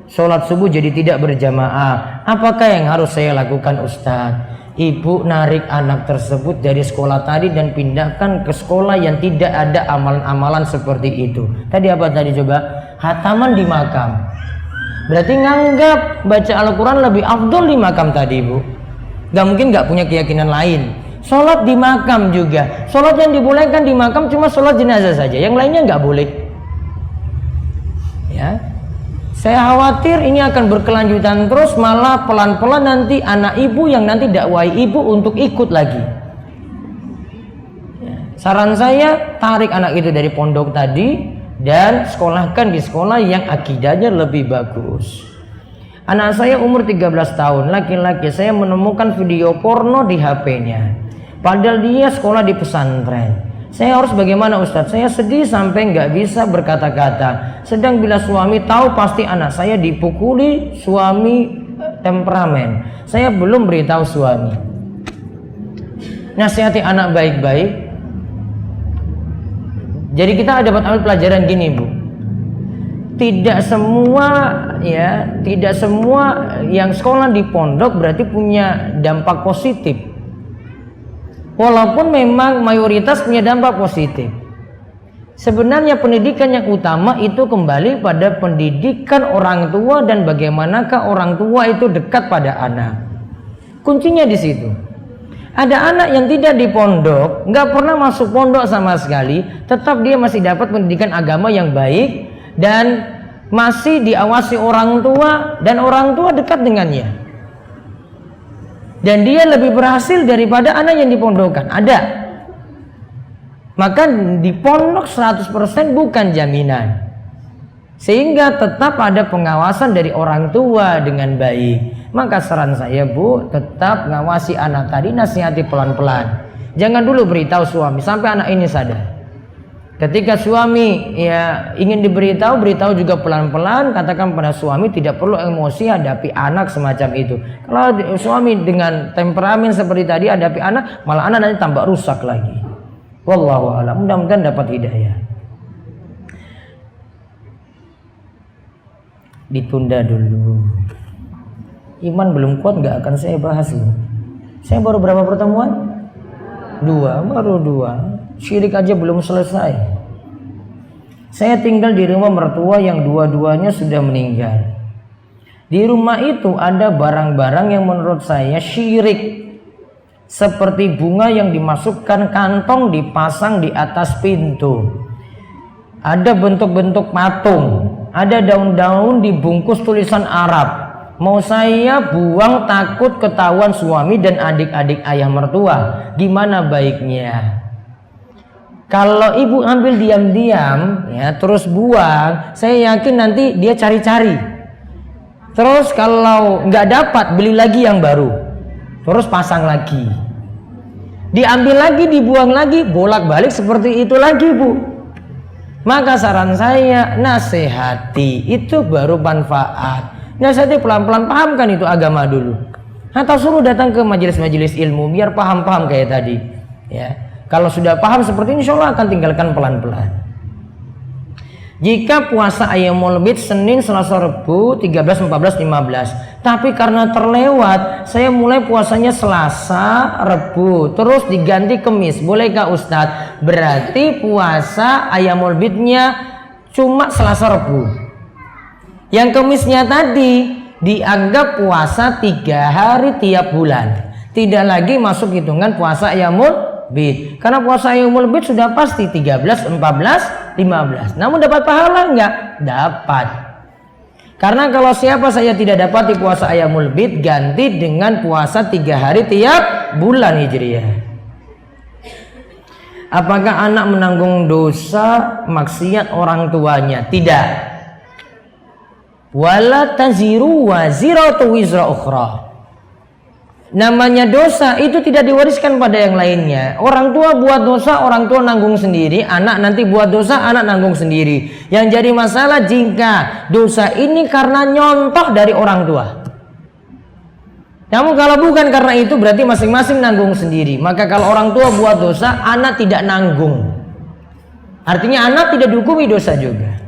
Speaker 2: sholat subuh jadi tidak berjamaah. Apakah yang harus saya lakukan Ustadz? Ibu narik anak tersebut dari sekolah tadi dan pindahkan ke sekolah yang tidak ada amalan-amalan seperti itu. Tadi apa tadi coba? Khataman di makam. Berarti nganggap baca Al-Quran lebih afdol di makam tadi, Bu. Gak mungkin gak punya keyakinan lain. Sholat di makam juga. Sholat yang dibolehkan di makam cuma sholat jenazah saja, yang lainnya nggak boleh. Ya, saya khawatir ini akan berkelanjutan terus, malah pelan-pelan nanti anak ibu yang nanti dakwai ibu untuk ikut lagi. Ya. Saran saya, tarik anak itu dari pondok tadi dan sekolahkan di sekolah yang akidahnya lebih bagus. Anak saya umur 13 tahun, laki-laki. Saya menemukan video porno di HP-nya. Padahal dia sekolah di pesantren. Saya harus bagaimana Ustadz? Saya sedih sampai nggak bisa berkata-kata. Sedang bila suami tahu pasti anak saya dipukuli, suami temperamen. Saya belum beritahu suami. Nasihati anak baik-baik. Jadi kita dapat ambil pelajaran gini, Bu. Tidak semua yang sekolah di pondok berarti punya dampak positif. Walaupun memang mayoritas punya dampak positif. Sebenarnya pendidikan yang utama itu kembali pada pendidikan orang tua dan bagaimanakah orang tua itu dekat pada anak. Kuncinya di situ. Ada anak yang tidak di pondok, nggak pernah masuk pondok sama sekali, tetap dia masih dapat pendidikan agama yang baik dan masih diawasi orang tua dan orang tua dekat dengannya. Dan dia lebih berhasil daripada anak yang dipondokkan. Ada. Maka di pondok 100% bukan jaminan. Sehingga tetap ada pengawasan dari orang tua dengan baik. Maka saran saya, Bu, tetap ngawasi anak tadi, nasihati pelan-pelan. Jangan dulu beritahu suami sampai anak ini sadar. Ketika suami ingin diberitahu, beritahu juga pelan-pelan. Katakan pada suami tidak perlu emosi hadapi anak semacam itu. Kalau suami dengan temperamen seperti tadi hadapi anak, malah anak nanti tambah rusak lagi. Wallahu a'lam. Mudah-mudahan dapat hidayah. Ditunda dulu. Iman belum kuat nggak akan saya bahas loh. Saya baru berapa pertemuan? 2, baru 2. Syirik aja belum selesai. Saya tinggal di rumah mertua yang dua-duanya sudah meninggal. Di rumah itu ada barang-barang yang menurut saya syirik. Seperti bunga yang dimasukkan kantong dipasang di atas pintu. Ada bentuk-bentuk patung, ada daun-daun dibungkus tulisan Arab. Mau saya buang takut ketahuan suami dan adik-adik ayah mertua. Gimana baiknya? Kalau ibu ambil diam-diam ya terus buang, saya yakin nanti dia cari-cari. Terus kalau nggak dapat beli lagi yang baru, terus pasang lagi. Diambil lagi, dibuang lagi, bolak-balik seperti itu lagi, Bu. Maka saran saya, nasihati itu baru manfaat. Nasihati pelan-pelan, pahamkan itu agama dulu. Atau suruh datang ke majelis-majelis ilmu biar paham-paham kayak tadi. Ya, kalau sudah paham seperti ini, insya Allah akan tinggalkan pelan-pelan. Jika puasa Ayyamul Bid Senin, Selasa, Rabu 13, 14, 15. Tapi karena terlewat, saya mulai puasanya Selasa, Rabu, terus diganti Kemis. Bolehkah Ustadz? Berarti puasa Ayyamul Bidnya cuma Selasa, Rabu. Yang Kemisnya tadi dianggap puasa 3 hari tiap bulan. Tidak lagi masuk hitungan puasa Ayyamul Bid. Karena puasa Ayyamul Bid sudah pasti 13, 14, 15. Namun dapat pahala enggak? Dapat. Karena kalau siapa saya tidak dapat di puasa Ayyamul Bid, ganti dengan puasa 3 hari tiap bulan Hijriah. Apakah anak menanggung dosa maksiat orang tuanya? Tidak. Wala taziru waziratu wizra ukhra. Namanya dosa itu tidak diwariskan pada yang lainnya. Orang tua buat dosa, orang tua nanggung sendiri. Anak nanti buat dosa, anak nanggung sendiri. Yang jadi masalah jika dosa ini karena nyontoh dari orang tua. Namun kalau bukan karena itu berarti masing-masing nanggung sendiri. Maka kalau orang tua buat dosa, anak tidak nanggung. Artinya anak tidak dihukumi dosa juga.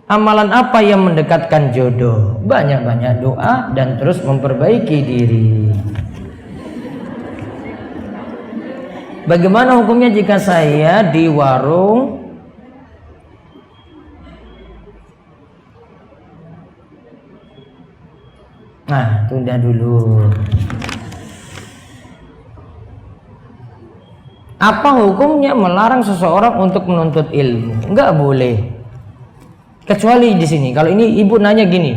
Speaker 2: Amalan apa yang mendekatkan jodoh? Banyak-banyak doa dan terus memperbaiki diri. Bagaimana hukumnya jika saya di warung tunda dulu. Apa hukumnya melarang seseorang untuk menuntut ilmu? Enggak boleh. Kecuali di sini, kalau ini ibu nanya gini,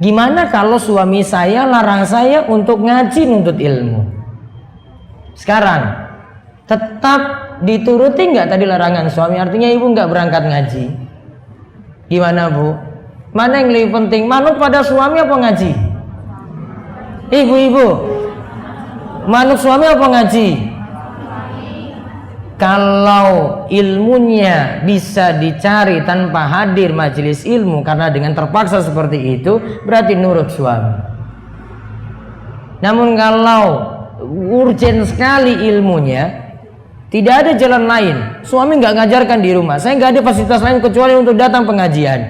Speaker 2: gimana kalau suami saya larang saya untuk ngaji nuntut ilmu? Sekarang, tetap dituruti nggak tadi larangan suami? Artinya ibu nggak berangkat ngaji. Gimana Bu? Mana yang lebih penting, manut pada suami apa ngaji? Ibu-ibu, manut suami apa ngaji? Kalau ilmunya bisa dicari tanpa hadir majelis ilmu karena dengan terpaksa seperti itu, berarti nurut suami. Namun kalau urgen sekali ilmunya, tidak ada jalan lain, suami nggak ngajarkan di rumah, saya nggak ada fasilitas lain kecuali untuk datang pengajian,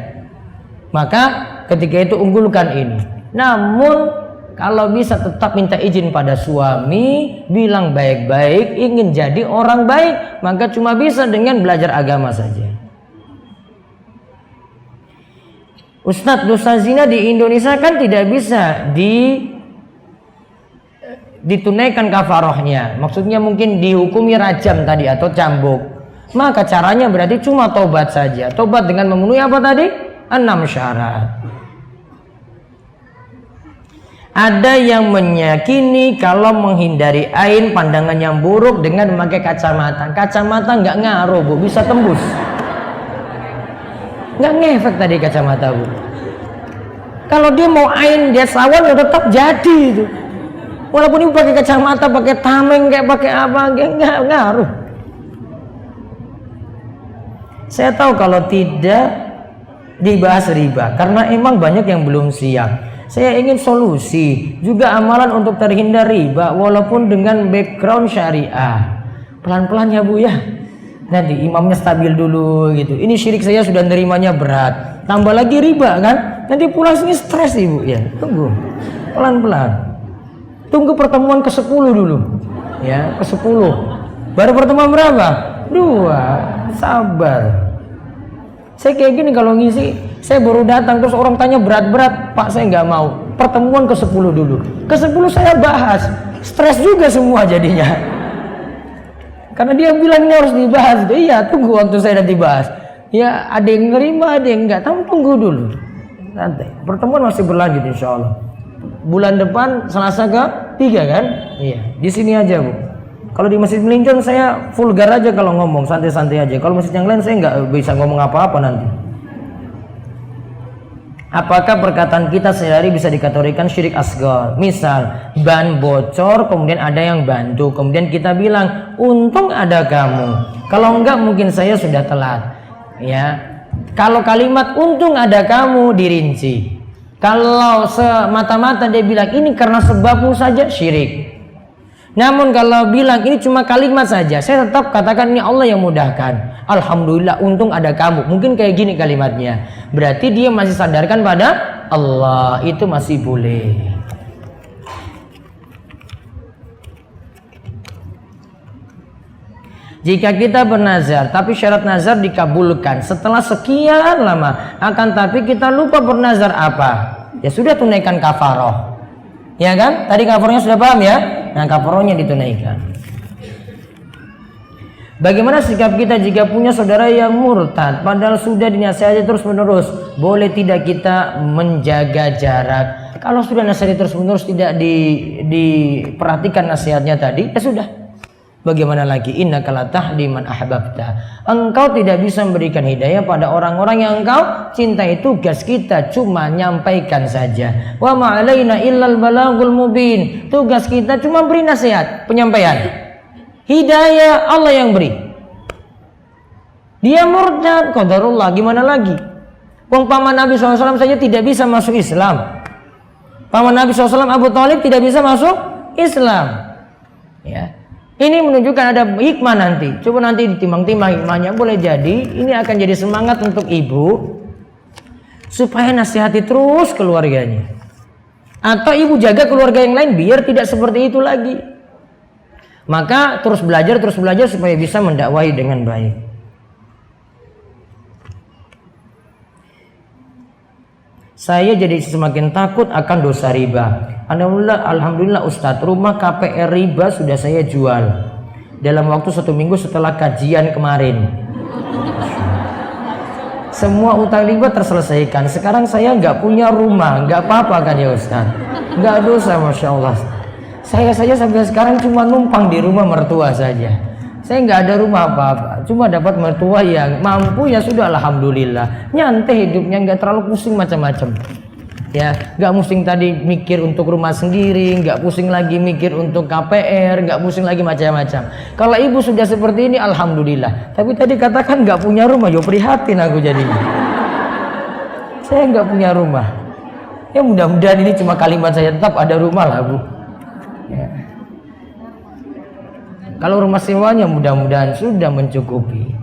Speaker 2: maka ketika itu unggulkan ini. Namun kalau bisa tetap minta izin pada suami, bilang baik-baik, ingin jadi orang baik, maka cuma bisa dengan belajar agama saja. Ustadz, dosa zina di Indonesia kan tidak bisa ditunaikan kafarohnya. Maksudnya mungkin dihukumi rajam tadi atau cambuk. Maka caranya berarti cuma tobat saja. Tobat dengan memenuhi apa tadi? 6 syarat. Ada yang meyakini kalau menghindari ain pandangan yang buruk dengan memakai kacamata. Kacamata nggak ngaruh Bu, bisa tembus. Nggak ngefek tadi kacamata Bu. Kalau dia mau ain, dia sawan ya tetap jadi itu. Walaupun ibu pakai kacamata, pakai tameng, kayak pakai apa, nggak ngaruh. Saya tahu kalau tidak dibahas riba, karena emang banyak yang belum siap. Saya ingin solusi juga amalan untuk terhindar riba walaupun dengan background syariah. Pelan-pelan ya Bu ya. Nanti imamnya stabil dulu gitu. Ini syirik saya sudah nerimanya berat. Tambah lagi riba kan? Nanti pulang sini stres Ibu ya. Tunggu. Pelan-pelan. Tunggu pertemuan ke-10 dulu. Ya, ke-10. Baru pertemuan berapa? 2. Sabar. Saya kayak gini kalau ngisi Saya baru datang terus orang tanya berat-berat, Pak saya nggak mau. Pertemuan ke-10 dulu. Ke-10 saya bahas, stres juga semua jadinya. Karena dia bilang ini harus dibahas. Iya, tunggu waktu saya nanti bahas. Ya ada yang nerima, ada yang enggak. Tunggu dulu. Santai. Pertemuan masih berlanjut insya Allah. Bulan depan Selasa ke-3 kan? Iya. Di sini aja Bu. Kalau di Masjid Melinjon saya vulgar aja kalau ngomong, santai-santai aja. Kalau masjid yang lain saya nggak bisa ngomong apa-apa nanti. Apakah perkataan kita sehari bisa dikategorikan syirik asghar? Misal ban bocor, kemudian ada yang bantu, kemudian kita bilang untung ada kamu. Kalau enggak mungkin saya sudah telat. Ya, kalau kalimat untung ada kamu dirinci. Kalau semata-mata dia bilang ini karena sebabmu saja, syirik. Namun kalau bilang ini cuma kalimat saja, saya tetap katakan ini Allah yang mudahkan. Alhamdulillah untung ada kamu. Mungkin kayak gini kalimatnya. Berarti dia masih sadarkan pada Allah, itu masih boleh. Jika kita bernazar, tapi syarat nazar dikabulkan setelah sekian lama, akan tapi kita lupa bernazar apa? Ya sudah tunaikan kafaroh. Ya kan? Tadi kafarohnya sudah paham ya? Nah kafarohnya ditunaikan. Bagaimana sikap kita jika punya saudara yang murtad padahal sudah dinasihati terus menerus? Boleh tidak kita menjaga jarak? Kalau sudah nasihati terus menerus tidak diperhatikan nasihatnya tadi, ya sudah. Bagaimana lagi? Innaka la tahdi man ahbabta. Engkau tidak bisa memberikan hidayah pada orang-orang yang engkau cintai. Tugas kita cuma nyampaikan saja. Wa ma alaina illal balagul mubin. Tugas kita cuma beri nasihat, penyampaian. Hidayah Allah yang beri. Dia murtad, qadarullah, gimana lagi? Wong paman Nabi SAW saja tidak bisa masuk Islam. Paman Nabi SAW Abu Thalib tidak bisa masuk Islam. Ya. Ini menunjukkan ada hikmah nanti. Coba nanti ditimbang-timbang hikmahnya. Boleh jadi ini akan jadi semangat untuk ibu supaya nasihati terus keluarganya. Atau ibu jaga keluarga yang lain biar tidak seperti itu lagi. Maka terus belajar supaya bisa mendakwahi dengan baik. Saya jadi semakin takut akan dosa riba. Alhamdulillah Ustadz, rumah KPR riba sudah saya jual dalam waktu 1 minggu setelah kajian kemarin. Semua utang riba terselesaikan. Sekarang saya nggak punya rumah, nggak apa-apa kan ya Ustadz? Nggak dosa, Masya Allah. Saya saja sampai sekarang cuma numpang di rumah mertua saja. Saya nggak ada rumah apa-apa, cuma dapat mertua yang mampu, ya sudah alhamdulillah. Nyantai hidupnya, nggak terlalu pusing macam-macam. Ya, nggak pusing tadi mikir untuk rumah sendiri, nggak pusing lagi mikir untuk KPR, nggak pusing lagi macam-macam. Kalau ibu sudah seperti ini, alhamdulillah. Tapi tadi katakan nggak punya rumah, yo prihatin aku jadinya. Saya nggak punya rumah. Ya mudah-mudahan ini cuma kalimat saya, tetap ada rumah lah Bu. Ya. Kalau rumah sewanya mudah-mudahan sudah mencukupi.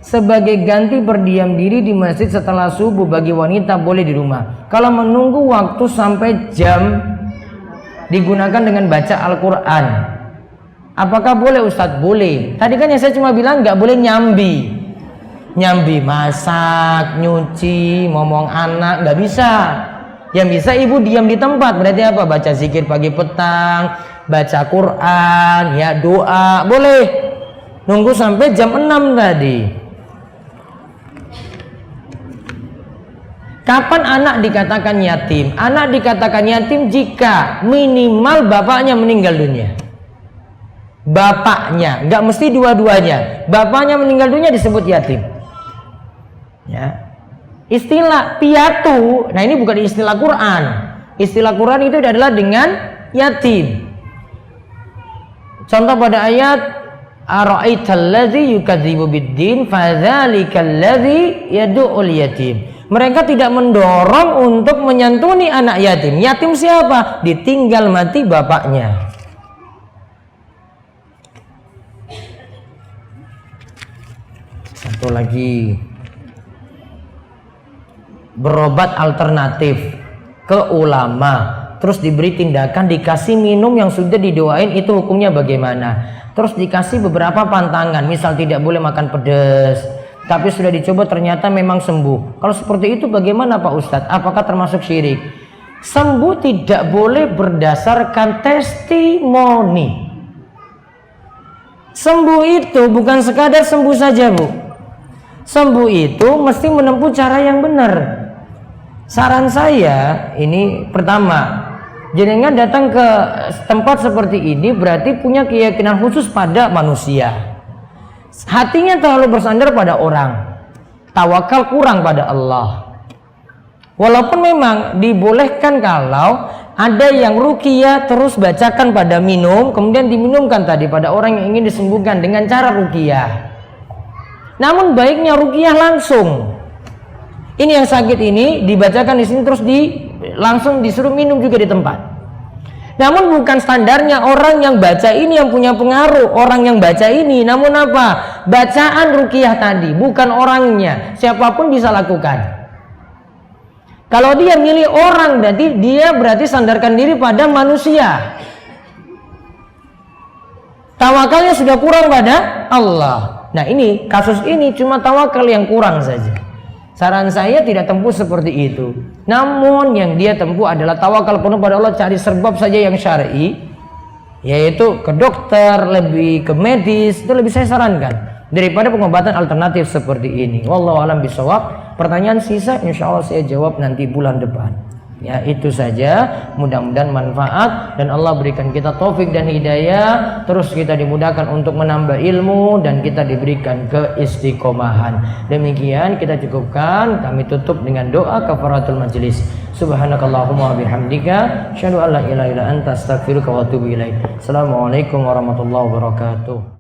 Speaker 2: Sebagai ganti berdiam diri di masjid setelah subuh bagi wanita boleh di rumah. Kalau menunggu waktu sampai jam digunakan dengan baca Al-Quran. Apakah boleh Ustadz? Boleh. Tadi kan yang saya cuma bilang nggak boleh nyambi. Nyambi masak, nyuci, ngomong anak, nggak bisa. Yang bisa ibu diam di tempat. Berarti apa? Baca zikir pagi petang, baca Quran, ya doa, boleh. Nunggu sampai jam 6 tadi. Kapan anak dikatakan yatim? Anak dikatakan yatim jika minimal bapaknya meninggal dunia. Bapaknya, nggak mesti dua-duanya. Bapaknya meninggal dunia disebut yatim. Ya. Istilah piatu, nah ini bukan istilah Quran. Istilah Quran itu adalah dengan yatim. Contoh pada ayat ara'aital ladzi yukadzibu biddin fadzalikal ladzi yad'ul yatim. Mereka tidak mendorong untuk menyantuni anak yatim. Yatim siapa? Ditinggal mati bapaknya. Satu lagi, berobat alternatif ke ulama, terus diberi tindakan, dikasih minum yang sudah didoain, itu hukumnya bagaimana? Terus dikasih beberapa pantangan, misal tidak boleh makan pedas, tapi sudah dicoba ternyata memang sembuh. Kalau seperti itu bagaimana Pak Ustadz? Apakah termasuk syirik? Sembuh tidak boleh berdasarkan testimoni. Sembuh itu bukan sekadar sembuh saja, Bu. Sembuh itu mesti menempuh cara yang benar. Saran saya ini, pertama, jenengan datang ke tempat seperti ini berarti punya keyakinan khusus pada manusia. Hatinya terlalu bersandar pada orang, tawakal kurang pada Allah. Walaupun memang dibolehkan kalau ada yang ruqyah terus bacakan pada minum, kemudian diminumkan tadi pada orang yang ingin disembuhkan dengan cara ruqyah. Namun baiknya ruqyah langsung. Ini yang sakit ini dibacakan di sini terus langsung disuruh minum juga di tempat. Namun bukan standarnya orang yang baca ini yang punya pengaruh, orang yang baca ini. Namun apa? Bacaan ruqyah tadi, bukan orangnya. Siapapun bisa lakukan. Kalau dia milih orang, berarti sandarkan diri pada manusia. Tawakalnya sudah kurang pada Allah. Nah ini, kasus ini cuma tawakal yang kurang saja. Saran saya tidak tempuh seperti itu. Namun yang dia tempuh adalah tawakal penuh pada Allah, cari sebab saja yang syar'i, yaitu ke dokter, lebih ke medis, itu lebih saya sarankan daripada pengobatan alternatif seperti ini. Wallahu a'lam bishawab. Pertanyaan sisa insya Allah saya jawab nanti bulan depan. Ya itu saja, mudah-mudahan manfaat dan Allah berikan kita taufik dan hidayah, terus kita dimudahkan untuk menambah ilmu dan kita diberikan keistiqomahan. Demikian kita cukupkan, kami tutup dengan doa kafaratul majlis. Subhanakallahumma bihamdika asyhadu an la ilaha illa anta astaghfiruka wa atubu ilaik. Assalamualaikum warahmatullahi wabarakatuh.